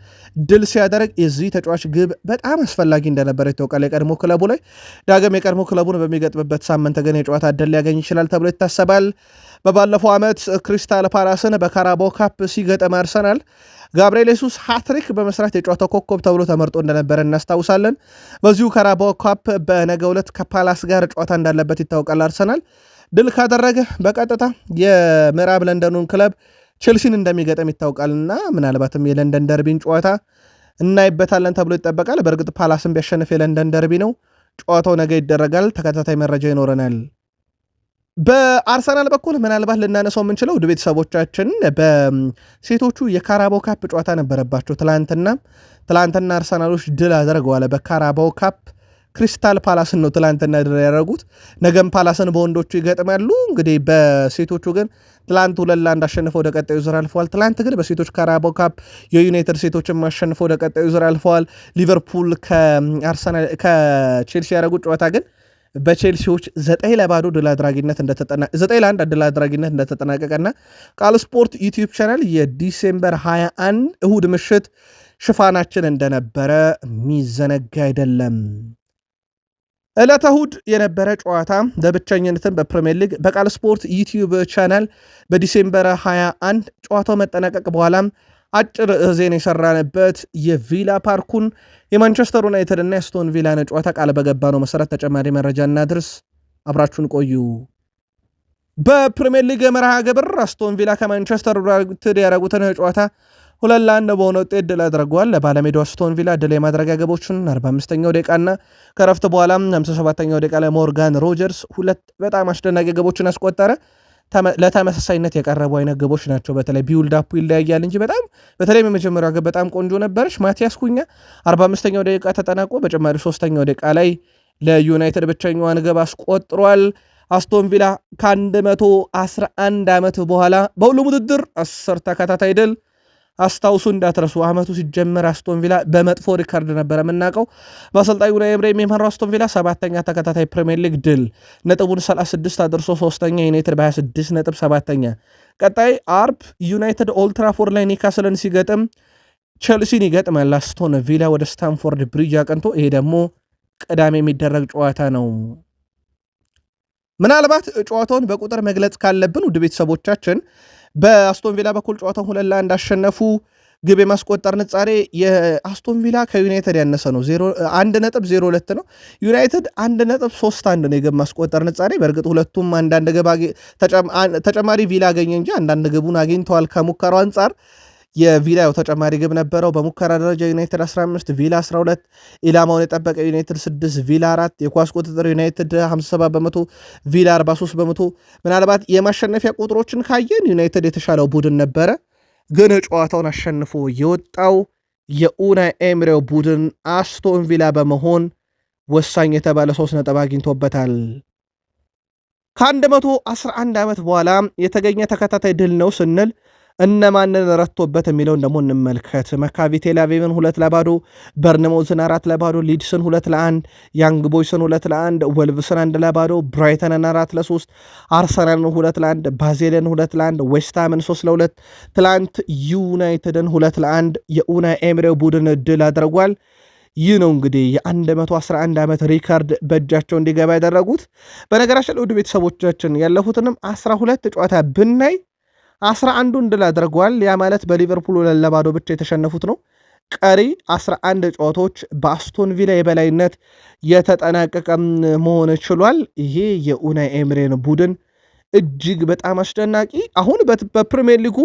ድል ሲያደርግ የዚህ ተጫዋች ግብ በጣም አስፈላጊ እንደነበረ ይታወቃል። የቀድሞ ክለቡ ላይ ዳግም የቀድሞ ክለቡን በሚገጥምበት ሳምንት ግን የጨዋታ ዕድል ሊያገኝ ይችላል ተብሎ ይታሰባል። በባለፈው ዓመት ክሪስታል ፓላስን በካራባው ካፕ ሲገጥም አርሰናል ጋብርኤል ሱስ ሃትሪክ በመስራት የጨዋታው ኮከብ ተብሎ ተመርጦ እንደነበረ እናስታውሳለን። በዚሁ ካራባው ካፕ በነገው ዕለት ከፓላስ ጋር ጨዋታ እንዳለበት ይታወቃል። አርሰናል ድል ካደረገ በቀጥታ የምዕራብ ለንደኑን ክለብ ቼልሲን እንደሚገጥም ይታወቃልና ምናልባትም የለንደን ደርቢን ጨዋታ እናይበታለን ተብሎ ይጠበቃል። በእርግጥ ፓላስን ቢያሸንፍ የለንደን ደርቢ ነው። ጨዋታው ነገ ይደረጋል። ተከታታይ መረጃ ይኖረናል። በአርሰናል በኩል ምናልባት ልናነሳው የምንችለው ውድ ቤተሰቦቻችን በሴቶቹ የካራባው ካፕ ጨዋታ ነበረባቸው። ትላንትና አርሰናሎች ድል አደረገዋል። በካራባው ካፕ ክሪስታል ፓላስን ነው ትላንትና ድል ያደረጉት። ነገም ፓላስን በወንዶቹ ይገጥማሉ። እንግዲህ በሴቶቹ ግን ትላንት 2-1 አሸንፈው ወደ ቀጣዩ ዙር አልፈዋል። ትላንት ግን በሴቶች ካራባው ካፕ የዩናይትድ ሴቶችን አሸንፈው ወደ ቀጣዩ ዙር አልፈዋል። ሊቨርፑል ከቼልሲ ያደረጉት ጨዋታ ግን በቼልሲዎች 9-0 ድል አድራጊነት 9-1 ድል አድራጊነት እንደተጠናቀቀና ቃል ስፖርት ዩቲዩብ ቻናል የዲሴምበር 21 እሁድ ምሽት ሽፋናችን እንደነበረ የሚዘነጋ አይደለም። ዕለተ እሁድ የነበረ ጨዋታ በብቸኝነትም በፕሪሚየር ሊግ በቃል ስፖርት ዩቲዩብ ቻናል በዲሴምበር 21 ጨዋታው መጠናቀቅ በኋላም አጭር ዜና የሰራንበት የቪላ ፓርኩን የማንቸስተር ዩናይትድ እና የአስቶን ቪላን ጨዋታ ቃል በገባ ነው መሰረት ተጨማሪ መረጃ እናድርስ። አብራችሁን ቆዩ። በፕሪሚየር ሊግ መርሃ ግብር አስቶን ቪላ ከማንቸስተር ዩናይትድ ያደረጉትን ጨዋታ 2-1 በሆነ ውጤት ድል አድርገዋል። ለባለሜዳው አስቶን ቪላ ድል የማድረጊያ ግቦችን 45ኛው ደቂቃና ከረፍት በኋላም 57ኛው ደቂቃ ላይ ሞርጋን ሮጀርስ ሁለት በጣም አስደናቂ ግቦችን አስቆጠረ። ለተመሳሳይነት የቀረቡ አይነት ግቦች ናቸው። በተለይ ቢውልድ አፑ ይለያያል እንጂ በተለይ የመጀመሪያው ግብ በጣም ቆንጆ ነበረች። ማቲያስ ኩኛ 45ኛው ደቂቃ ተጠናቆ በጭማሪ 3ኛው ደቂቃ ላይ ለዩናይትድ ብቸኛዋን ግብ አስቆጥሯል። አስቶን ቪላ ከ111 ዓመት በኋላ በሁሉም ውድድር 10 ተከታታይ ድል። አስታውሱ እንዳትረሱ፣ ዓመቱ ሲጀመር አስቶን ቪላ በመጥፎ ሪካርድ ነበረ የምናውቀው። በአሰልጣኙ ኡናይ ኤምሪ የሚመራው አስቶን ቪላ 7ኛ ተከታታይ ፕሪሚየር ሊግ ድል፣ ነጥቡን 36 አድርሶ 3ኛ፣ ዩናይትድ በ26 ነጥብ 7ኛ። ቀጣይ አርብ ዩናይትድ ኦልትራፎርድ ላይ ኒካስልን ሲገጥም ቼልሲን ይገጥማል። አስቶን ቪላ ወደ ስታንፎርድ ብሪጅ አቅንቶ፣ ይሄ ደግሞ ቅዳሜ የሚደረግ ጨዋታ ነው። ምናልባት ጨዋታውን በቁጥር መግለጽ ካለብን ውድ ቤተሰቦቻችን በአስቶን ቪላ በኩል ጨዋታውን 2-1 እንዳሸነፉ ግብ የማስቆጠር ንጻሬ የአስቶን ቪላ ከዩናይትድ ያነሰ ነው። 1.02 ነው። ዩናይትድ 1.31 ነው የግብ ማስቆጠር ንጻሬ። በእርግጥ ሁለቱም አንዳንድ ግብ ተጨማሪ ቪላ አገኘ እንጂ አንዳንድ ግቡን አግኝተዋል። ከሙከራው አንጻር የቪላ ተጨማሪ ግብ ነበረው። በሙከራ ደረጃ ዩናይትድ 15 ቪላ 12፣ ኢላማውን የጠበቀ ዩናይትድ 6 ቪላ 4፣ የኳስ ቁጥጥር ዩናይትድ 57 በመቶ ቪላ 43 በመቶ። ምናልባት የማሸነፊያ ቁጥሮችን ካየን ዩናይትድ የተሻለው ቡድን ነበረ፣ ግን ጨዋታውን አሸንፎ የወጣው የኡናይ ኤምሬው ቡድን አስቶን ቪላ በመሆን ወሳኝ የተባለ 3 ነጥብ አግኝቶበታል። ከ111 ዓመት በኋላ የተገኘ ተከታታይ ድል ነው ስንል እነማንን ረቶበት የሚለውን ደግሞ እንመልከት። መካቢ ቴልአቪቭን 2-0፣ በርንሞዝን 4-0፣ ሊድስን 2-1፣ ያንግ ቦይስን 2-1፣ ወልቭስን 1-0፣ ብራይተንን 4-3፣ አርሰናልን 2-1፣ ባዜልን 2-1፣ ዌስትሃምን 3-2፣ ትላንት ዩናይትድን 2-1 የኡናይ ኤምሬው ቡድን ድል አድርጓል። ይህ ነው እንግዲህ የ111 ዓመት ሪካርድ በእጃቸው እንዲገባ ያደረጉት። በነገራችን ለውድ ቤተሰቦቻችን ያለፉትንም 12 ጨዋታ ብናይ 11ዱን ድል አድርጓል። ያ ማለት በሊቨርፑል 2-0 ብቻ የተሸነፉት ነው። ቀሪ 11 ጨዋታዎች በአስቶን ቪላ የበላይነት የተጠናቀቀ መሆን ችሏል። ይሄ የኡናይ ኤምሬን ቡድን እጅግ በጣም አስደናቂ፣ አሁን በፕሪሚየር ሊጉ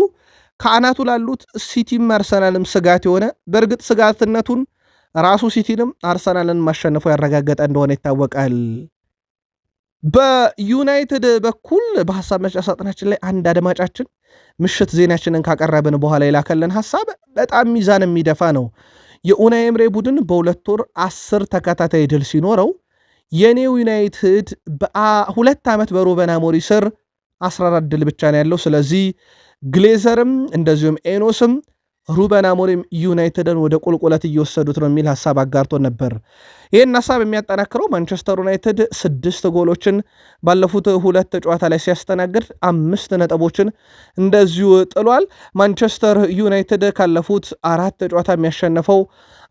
ከአናቱ ላሉት ሲቲም አርሰናልም ስጋት የሆነ፣ በእርግጥ ስጋትነቱን ራሱ ሲቲንም አርሰናልን ማሸነፉ ያረጋገጠ እንደሆነ ይታወቃል። በዩናይትድ በኩል በሐሳብ መስጫ ሳጥናችን ላይ አንድ አድማጫችን ምሽት ዜናችንን ካቀረብን በኋላ የላከልን ሐሳብ በጣም ሚዛን የሚደፋ ነው። የኡናይ ኤምሬ ቡድን በሁለት ወር 10 ተከታታይ ድል ሲኖረው የኔው ዩናይትድ በ2 ዓመት በሩበን አሞሪም ስር 14 ድል ብቻ ነው ያለው። ስለዚህ ግሌዘርም እንደዚሁም ኤኖስም ሩበን አሞሪም ዩናይትድን ወደ ቁልቁለት እየወሰዱት ነው የሚል ሐሳብ አጋርቶን ነበር። ይህን ሐሳብ የሚያጠናክረው ማንቸስተር ዩናይትድ 6 ጎሎችን ባለፉት 2 ጨዋታ ላይ ሲያስተናግድ 5 ነጥቦችን እንደዚሁ ጥሏል። ማንቸስተር ዩናይትድ ካለፉት 4 ጨዋታ የሚያሸነፈው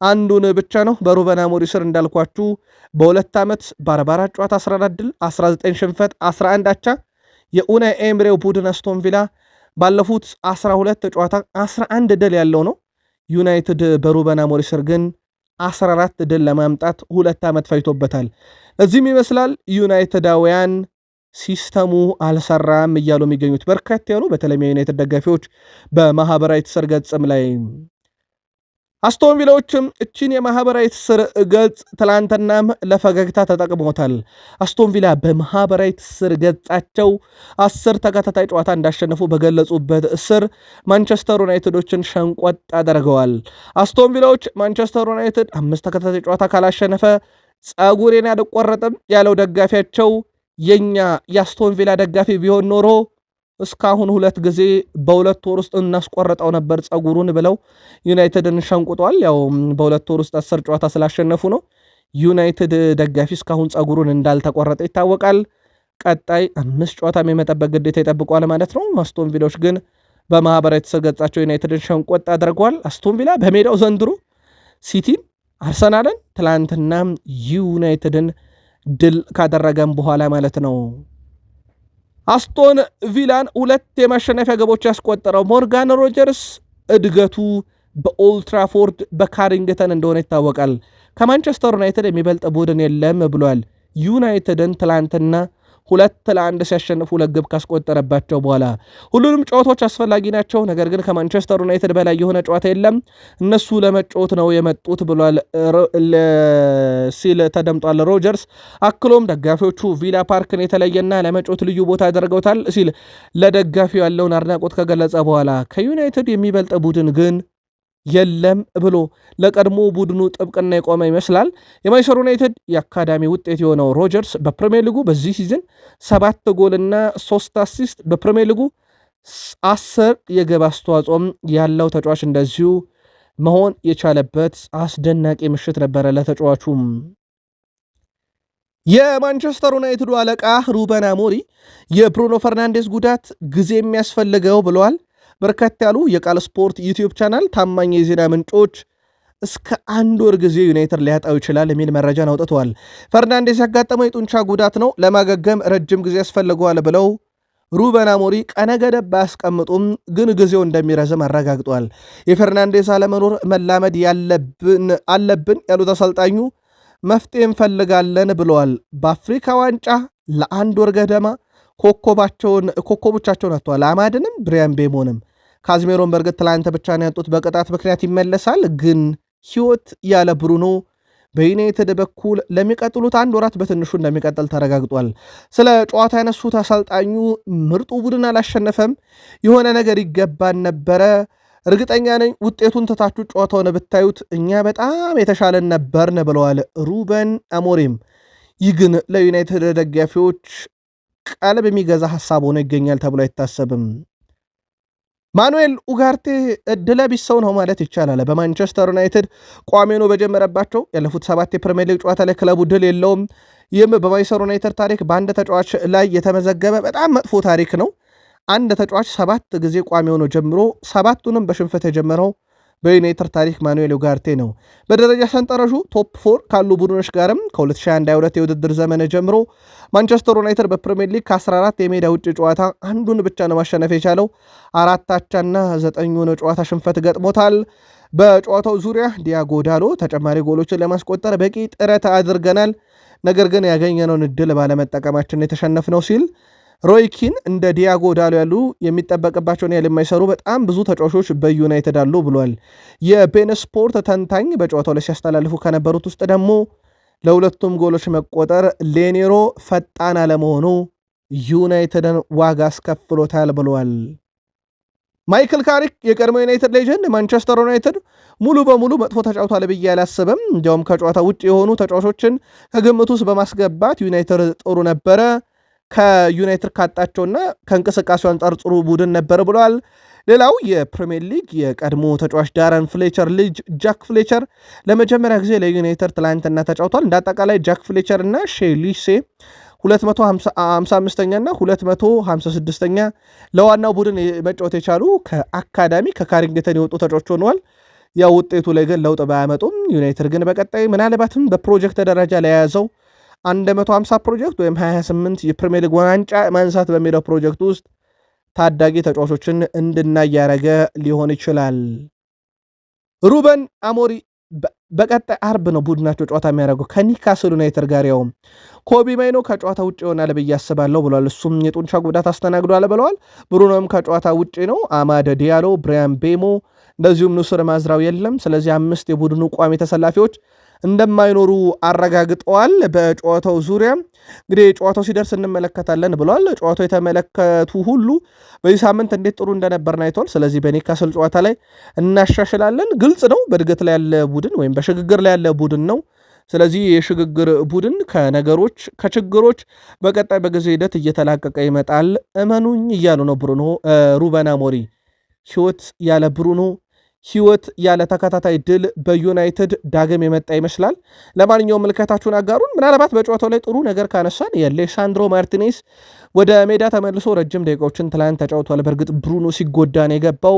አንዱን ብቻ ነው። በሩበን አሞሪም ስር እንዳልኳችሁ በ2 ዓመት በ44 ጨዋታ 14 ድል፣ 19 ሽንፈት፣ 11 አቻ። የኡናይ ኤምሬው ቡድን አስቶን ቪላ ባለፉት 12 ጨዋታ 11 ድል ያለው ነው። ዩናይትድ በሩበን አሞሪም ስር ግን 14 ድል ለማምጣት 2 ዓመት ፈጅቶበታል። እዚህም ይመስላል ዩናይትዳውያን ሲስተሙ አልሰራም እያሉ የሚገኙት በርከት ያሉ በተለይም የዩናይትድ ደጋፊዎች በማህበራዊ ትስስር ገጽም ላይ አስቶን ቪላዎችም እቺን የማህበራዊ ትስስር ገጽ ትላንትናም ለፈገግታ ተጠቅሞታል። አስቶን ቪላ በማህበራዊ ትስስር ገጻቸው 10 ተከታታይ ጨዋታ እንዳሸነፉ በገለጹበት ስር ማንቸስተር ዩናይትዶችን ሸንቆጥ አደርገዋል። አስቶን ቪላዎች ማንቸስተር ዩናይትድ 5 ተከታታይ ጨዋታ ካላሸነፈ ጸጉሬን አልቆረጥም ያለው ደጋፊያቸው የኛ የአስቶን ቪላ ደጋፊ ቢሆን ኖሮ እስካሁን 2 ጊዜ በ2 ወር ውስጥ እናስቆረጠው ነበር ጸጉሩን ብለው ዩናይትድን ሸንቁጧል። ያው በ2 ወር ውስጥ 10 ጨዋታ ስላሸነፉ ነው። ዩናይትድ ደጋፊ እስካሁን ጸጉሩን እንዳልተቆረጠ ይታወቃል። ቀጣይ 5 ጨዋታ የመጠበቅ ግዴታ ይጠብቋል ማለት ነው። አስቶን ቪላዎች ግን በማህበራዊ ትስስር ገጻቸው ዩናይትድን ሸንቆጥ አድርገዋል። አስቶን ቪላ በሜዳው ዘንድሮ ሲቲን፣ አርሰናልን፣ ትላንትና ዩናይትድን ድል ካደረገም በኋላ ማለት ነው። አስቶን ቪላን 2 የማሸነፊያ ግቦች ያስቆጠረው ሞርጋን ሮጀርስ እድገቱ በኦልትራፎርድ በካሪንግተን እንደሆነ ይታወቃል። ከማንቸስተር ዩናይትድ የሚበልጥ ቡድን የለም ብሏል። ዩናይትድን ትላንትና 2-1 ሲያሸንፉ 2 ግብ ካስቆጠረባቸው በኋላ ሁሉንም ጨዋታዎች አስፈላጊ ናቸው፣ ነገር ግን ከማንቸስተር ዩናይትድ በላይ የሆነ ጨዋታ የለም፣ እነሱ ለመጫወት ነው የመጡት ብሏል ሲል ተደምጧል ሮጀርስ። አክሎም ደጋፊዎቹ ቪላ ፓርክን የተለየና ለመጫወት ልዩ ቦታ ያደርገውታል ሲል ለደጋፊው ያለውን አድናቆት ከገለጸ በኋላ ከዩናይትድ የሚበልጥ ቡድን ግን የለም ብሎ ለቀድሞ ቡድኑ ጥብቅና የቆመ ይመስላል። የማንቸስተር ዩናይትድ የአካዳሚ ውጤት የሆነው ሮጀርስ በፕሪሚየር ሊጉ በዚህ ሲዝን 7 ጎልና 3 አሲስት በፕሪሚየር ሊጉ 10 የግብ አስተዋጽኦም ያለው ተጫዋች እንደዚሁ መሆን የቻለበት አስደናቂ ምሽት ነበረ ለተጫዋቹም። የማንቸስተር ዩናይትዱ አለቃ ሩበን አሞሪም የብሩኖ ፈርናንዴስ ጉዳት ጊዜ የሚያስፈልገው ብለዋል። በርከት ያሉ የቃል ስፖርት ዩቲዩብ ቻናል ታማኝ የዜና ምንጮች እስከ 1 ወር ጊዜ ዩናይትድ ሊያጣው ይችላል የሚል መረጃን አውጥተዋል። ፈርናንዴስ ያጋጠመው የጡንቻ ጉዳት ነው፣ ለማገገም ረጅም ጊዜ ያስፈልገዋል ብለው ሩበን አሞሪ ቀነ ገደብ ባያስቀምጡም ግን ጊዜው እንደሚረዝም አረጋግጧል። የፈርናንዴስ አለመኖር መላመድ አለብን ያሉት አሰልጣኙ መፍትሄ እንፈልጋለን ብለዋል። በአፍሪካ ዋንጫ ለአንድ ወር ገደማ ኮከቦቻቸውን አጥተዋል። አማድንም ብሪያን ቤሞንም ካዝሜሮን በእርግጥ ትላንት ብቻ ነው ያጡት፣ በቅጣት ምክንያት ይመለሳል። ግን ህይወት ያለ ብሩኖ በዩናይትድ በኩል ለሚቀጥሉት አንድ ወራት በትንሹ እንደሚቀጥል ተረጋግጧል። ስለ ጨዋታ ያነሱት አሰልጣኙ ምርጡ ቡድን አላሸነፈም፣ የሆነ ነገር ይገባን ነበረ፣ እርግጠኛ ነኝ ውጤቱን ትታችሁ ጨዋታውን ብታዩት እኛ በጣም የተሻለን ነበርን ብለዋል ሩበን አሞሪም። ይህ ግን ለዩናይትድ ደጋፊዎች ቀልብ የሚገዛ ሐሳብ ሆኖ ይገኛል ተብሎ አይታሰብም። ማኑኤል ኡጋርቴ እድለ ቢስ ሰው ነው ማለት ይቻላል። በማንቸስተር ዩናይትድ ቋሚ ሆኖ በጀመረባቸው ያለፉት 7 የፕሪሚየር ሊግ ጨዋታ ላይ ክለቡ ድል የለውም። ይህም በማንቸስተር ዩናይትድ ታሪክ በአንድ ተጫዋች ላይ የተመዘገበ በጣም መጥፎ ታሪክ ነው። አንድ ተጫዋች 7 ጊዜ ቋሚ ሆኖ ጀምሮ 7ቱንም በሽንፈት የጀመረው በዩናይትድ ታሪክ ማኑኤል ኡጋርቴ ነው። በደረጃ ሰንጠረዡ ቶፕ 4 ካሉ ቡድኖች ጋርም ከ2021/22 የውድድር ዘመን ጀምሮ ማንቸስተር ዩናይትድ በፕሪሚየር ሊግ ከ14 የሜዳ ውጭ ጨዋታ አንዱን ብቻ ነው ማሸነፍ የቻለው። 4 አቻና 9 ጨዋታ ሽንፈት ገጥሞታል። በጨዋታው ዙሪያ ዲያጎ ዳሎ ተጨማሪ ጎሎችን ለማስቆጠር በቂ ጥረት አድርገናል፣ ነገር ግን ያገኘነውን እድል ባለመጠቀማችን የተሸነፍነው ሲል ሮይ ኪን እንደ ዲያጎ ዳሎ ያሉ የሚጠበቅባቸውን ያህል የማይሰሩ በጣም ብዙ ተጫዋቾች በዩናይትድ አሉ ብሏል። የቤን ስፖርት ተንታኝ በጨዋታው ላይ ሲያስተላልፉ ከነበሩት ውስጥ ደግሞ ለሁለቱም ጎሎች መቆጠር ሌኔሮ ፈጣን አለመሆኑ ዩናይትድን ዋጋ አስከፍሎታል ብሏል። ማይክል ካሪክ የቀድሞ ዩናይትድ ሌጀንድ ማንቸስተር ዩናይትድ ሙሉ በሙሉ መጥፎ ተጫውቷል ብዬ አላስብም፣ እንዲያውም ከጨዋታ ውጭ የሆኑ ተጫዋቾችን ከግምት ውስጥ በማስገባት ዩናይትድ ጥሩ ነበረ፣ ከዩናይትድ ካጣቸውና ከእንቅስቃሴው አንጻር ጥሩ ቡድን ነበር ብለዋል። ሌላው የፕሪሚየር ሊግ የቀድሞ ተጫዋች ዳረን ፍሌቸር ልጅ ጃክ ፍሌቸር ለመጀመሪያ ጊዜ ለዩናይትድ ትላንትና ተጫውቷል። እንደ አጠቃላይ ጃክ ፍሌቸር እና ሼሊሴ 255ኛ እና 256ኛ ለዋናው ቡድን መጫወት የቻሉ ከአካዳሚ ከካሪንግተን የወጡ ተጫዋቾች ሆነዋል። ያው ውጤቱ ላይ ግን ለውጥ ባያመጡም ዩናይትድ ግን በቀጣይ ምናልባትም በፕሮጀክት ደረጃ ለያዘው 150 ፕሮጀክት ወይም 28 የፕሪሚየር ሊግ ዋንጫ ማንሳት በሚለው ፕሮጀክት ውስጥ ታዳጊ ተጫዋቾችን እንድናይ ያደረገ ሊሆን ይችላል። ሩበን አሞሪ በቀጣይ አርብ ነው ቡድናቸው ጨዋታ የሚያደርገው ከኒካስል ዩናይትድ ጋር። ያውም ኮቢ ማይኖ ከጨዋታ ውጭ ይሆናል ብዬ አስባለሁ ብለዋል። እሱም የጡንቻ ጉዳት አስተናግዷል ብለዋል። ብሩኖም ከጨዋታ ውጭ ነው። አማደ ዲያሎ፣ ብሪያን ቤሞ እንደዚሁም ኑስር ማዝራው የለም። ስለዚህ 5 የቡድኑ ቋሚ ተሰላፊዎች እንደማይኖሩ አረጋግጠዋል። በጨዋታው ዙሪያ እንግዲህ ጨዋታው ሲደርስ እንመለከታለን ብለዋል። ጨዋታው የተመለከቱ ሁሉ በዚህ ሳምንት እንዴት ጥሩ እንደነበርን አይተዋል። ስለዚህ በኒካስል ጨዋታ ላይ እናሻሽላለን። ግልጽ ነው፣ በእድገት ላይ ያለ ቡድን ወይም በሽግግር ላይ ያለ ቡድን ነው። ስለዚህ የሽግግር ቡድን ከችግሮች በቀጣይ በጊዜ ሂደት እየተላቀቀ ይመጣል እመኑኝ እያሉ ነው ሩበን አሞሪ። ህይወት ያለ ብሩኖ፣ ህይወት ያለ ተከታታይ ድል በዩናይትድ ዳግም የመጣ ይመስላል። ለማንኛውም ምልከታችሁን አጋሩን። ምናልባት በጨዋታው ላይ ጥሩ ነገር ካነሳን የሌሳንድሮ ማርቲኔስ ወደ ሜዳ ተመልሶ ረጅም ደቂቃዎችን ትላንት ተጫውቷል። በእርግጥ ብሩኖ ሲጎዳ ነው የገባው።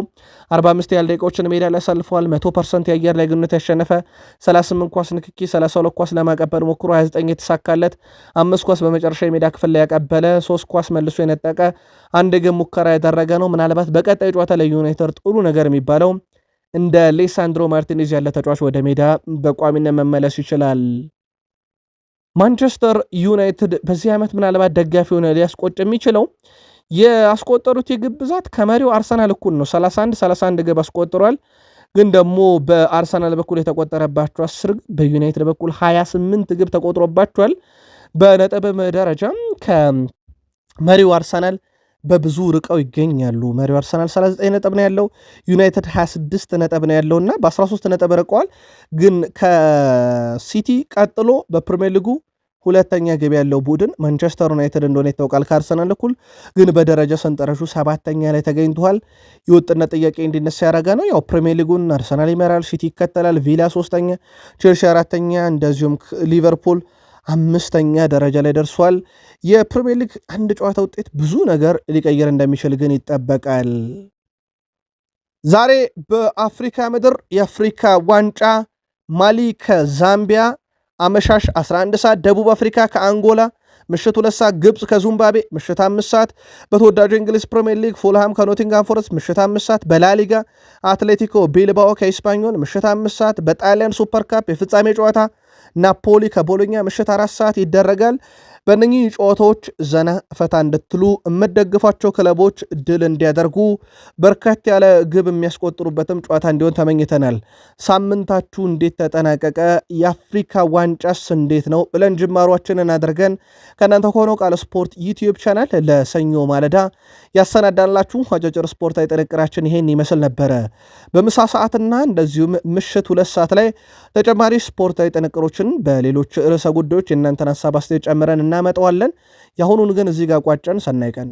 45 ያህል ደቂቃዎችን ሜዳ ላይ አሳልፈዋል። 100% የአየር ላይ ግንኙነት ያሸነፈ፣ 38 ኳስ ንክኪ፣ 32 ኳስ ለማቀበል ሞክሮ 29 የተሳካለት፣ 5 ኳስ በመጨረሻ የሜዳ ክፍል ላይ ያቀበለ፣ 3 ኳስ መልሶ የነጠቀ፣ አንድ ግን ሙከራ ያደረገ ነው። ምናልባት በቀጣይ ጨዋታ ላይ ዩናይትድ ጥሩ ነገር የሚባለው እንደ ሌሳንድሮ ማርቲኔዝ ያለ ተጫዋች ወደ ሜዳ በቋሚነት መመለስ ይችላል። ማንቸስተር ዩናይትድ በዚህ ዓመት ምናልባት ደጋፊ ሆነ ሊያስቆጭ የሚችለው የአስቆጠሩት የግብ ብዛት ከመሪው አርሰናል እኩል ነው። 31 ግብ አስቆጥሯል። ግን ደግሞ በአርሰናል በኩል የተቆጠረባቸው 10 ግብ፣ በዩናይትድ በኩል 28 ግብ ተቆጥሮባቸዋል። በነጥብም ደረጃም ከመሪው አርሰናል በብዙ ርቀው ይገኛሉ። መሪው አርሰናል 39 ነጥብ ነው ያለው፣ ዩናይትድ 26 ነጥብ ነው ያለውና በ13 ነጥብ ርቀዋል። ግን ከሲቲ ቀጥሎ በፕሪሚየር ሊጉ ሁለተኛ ግብ ያለው ቡድን ማንቸስተር ዩናይትድ እንደሆነ ይታወቃል። ከአርሰናል እኩል ግን በደረጃ ሰንጠረዡ 7ኛ ላይ ተገኝተዋል። የወጥነት ጥያቄ እንዲነሳ ያደረገ ነው። ያው ፕሪሚየር ሊጉን አርሰናል ይመራል፣ ሲቲ ይከተላል፣ ቪላ 3ኛ፣ ቼልሲ 4ኛ፣ እንደዚሁም ሊቨርፑል 5ኛ ደረጃ ላይ ደርሷል። የፕሪሚየር ሊግ አንድ ጨዋታ ውጤት ብዙ ነገር ሊቀየር እንደሚችል ግን ይጠበቃል። ዛሬ በአፍሪካ ምድር የአፍሪካ ዋንጫ ማሊ ከዛምቢያ አመሻሽ 11 ሰዓት፣ ደቡብ አፍሪካ ከአንጎላ ምሽት 2 ሰዓት ግብፅ ከዚምባብዌ፣ ምሽት 5 ሰዓት በተወዳጁ እንግሊዝ ፕሪሚየር ሊግ ፉልሃም ከኖቲንጋም ፎረስት፣ ምሽት 5 ሰዓት በላሊጋ አትሌቲኮ ቢልባኦ ከኢስፓኞል፣ ምሽት 5 ሰዓት በጣሊያን ሱፐር ካፕ የፍጻሜ ጨዋታ ናፖሊ ከቦሎኛ ምሽት 4 ሰዓት ይደረጋል። በእነኚህ ጨዋታዎች ዘና ፈታ እንድትሉ የምትደግፏቸው ክለቦች ድል እንዲያደርጉ በርከት ያለ ግብ የሚያስቆጥሩበትም ጨዋታ እንዲሆን ተመኝተናል። ሳምንታችሁ እንዴት ተጠናቀቀ? የአፍሪካ ዋንጫስ እንዴት ነው ብለን ጅማሯችንን አድርገን ከእናንተ ከሆነው ቃል ስፖርት ዩቲዩብ ቻናል ለሰኞ ማለዳ ያሰናዳላችሁ አጫጭር ስፖርታዊ ጥንቅራችን ይሄን ይመስል ነበረ። በምሳ ሰዓትና እንደዚሁም ምሽት 2 ሰዓት ላይ ተጨማሪ ስፖርታዊ ጥንቅሮችን በሌሎች ርዕሰ ጉዳዮች የእናንተን ሀሳብ አስተያየት ጨምረን እናመጣዋለን። የአሁኑን ግን እዚህ ጋር ቋጨን። ሰናይ ቀን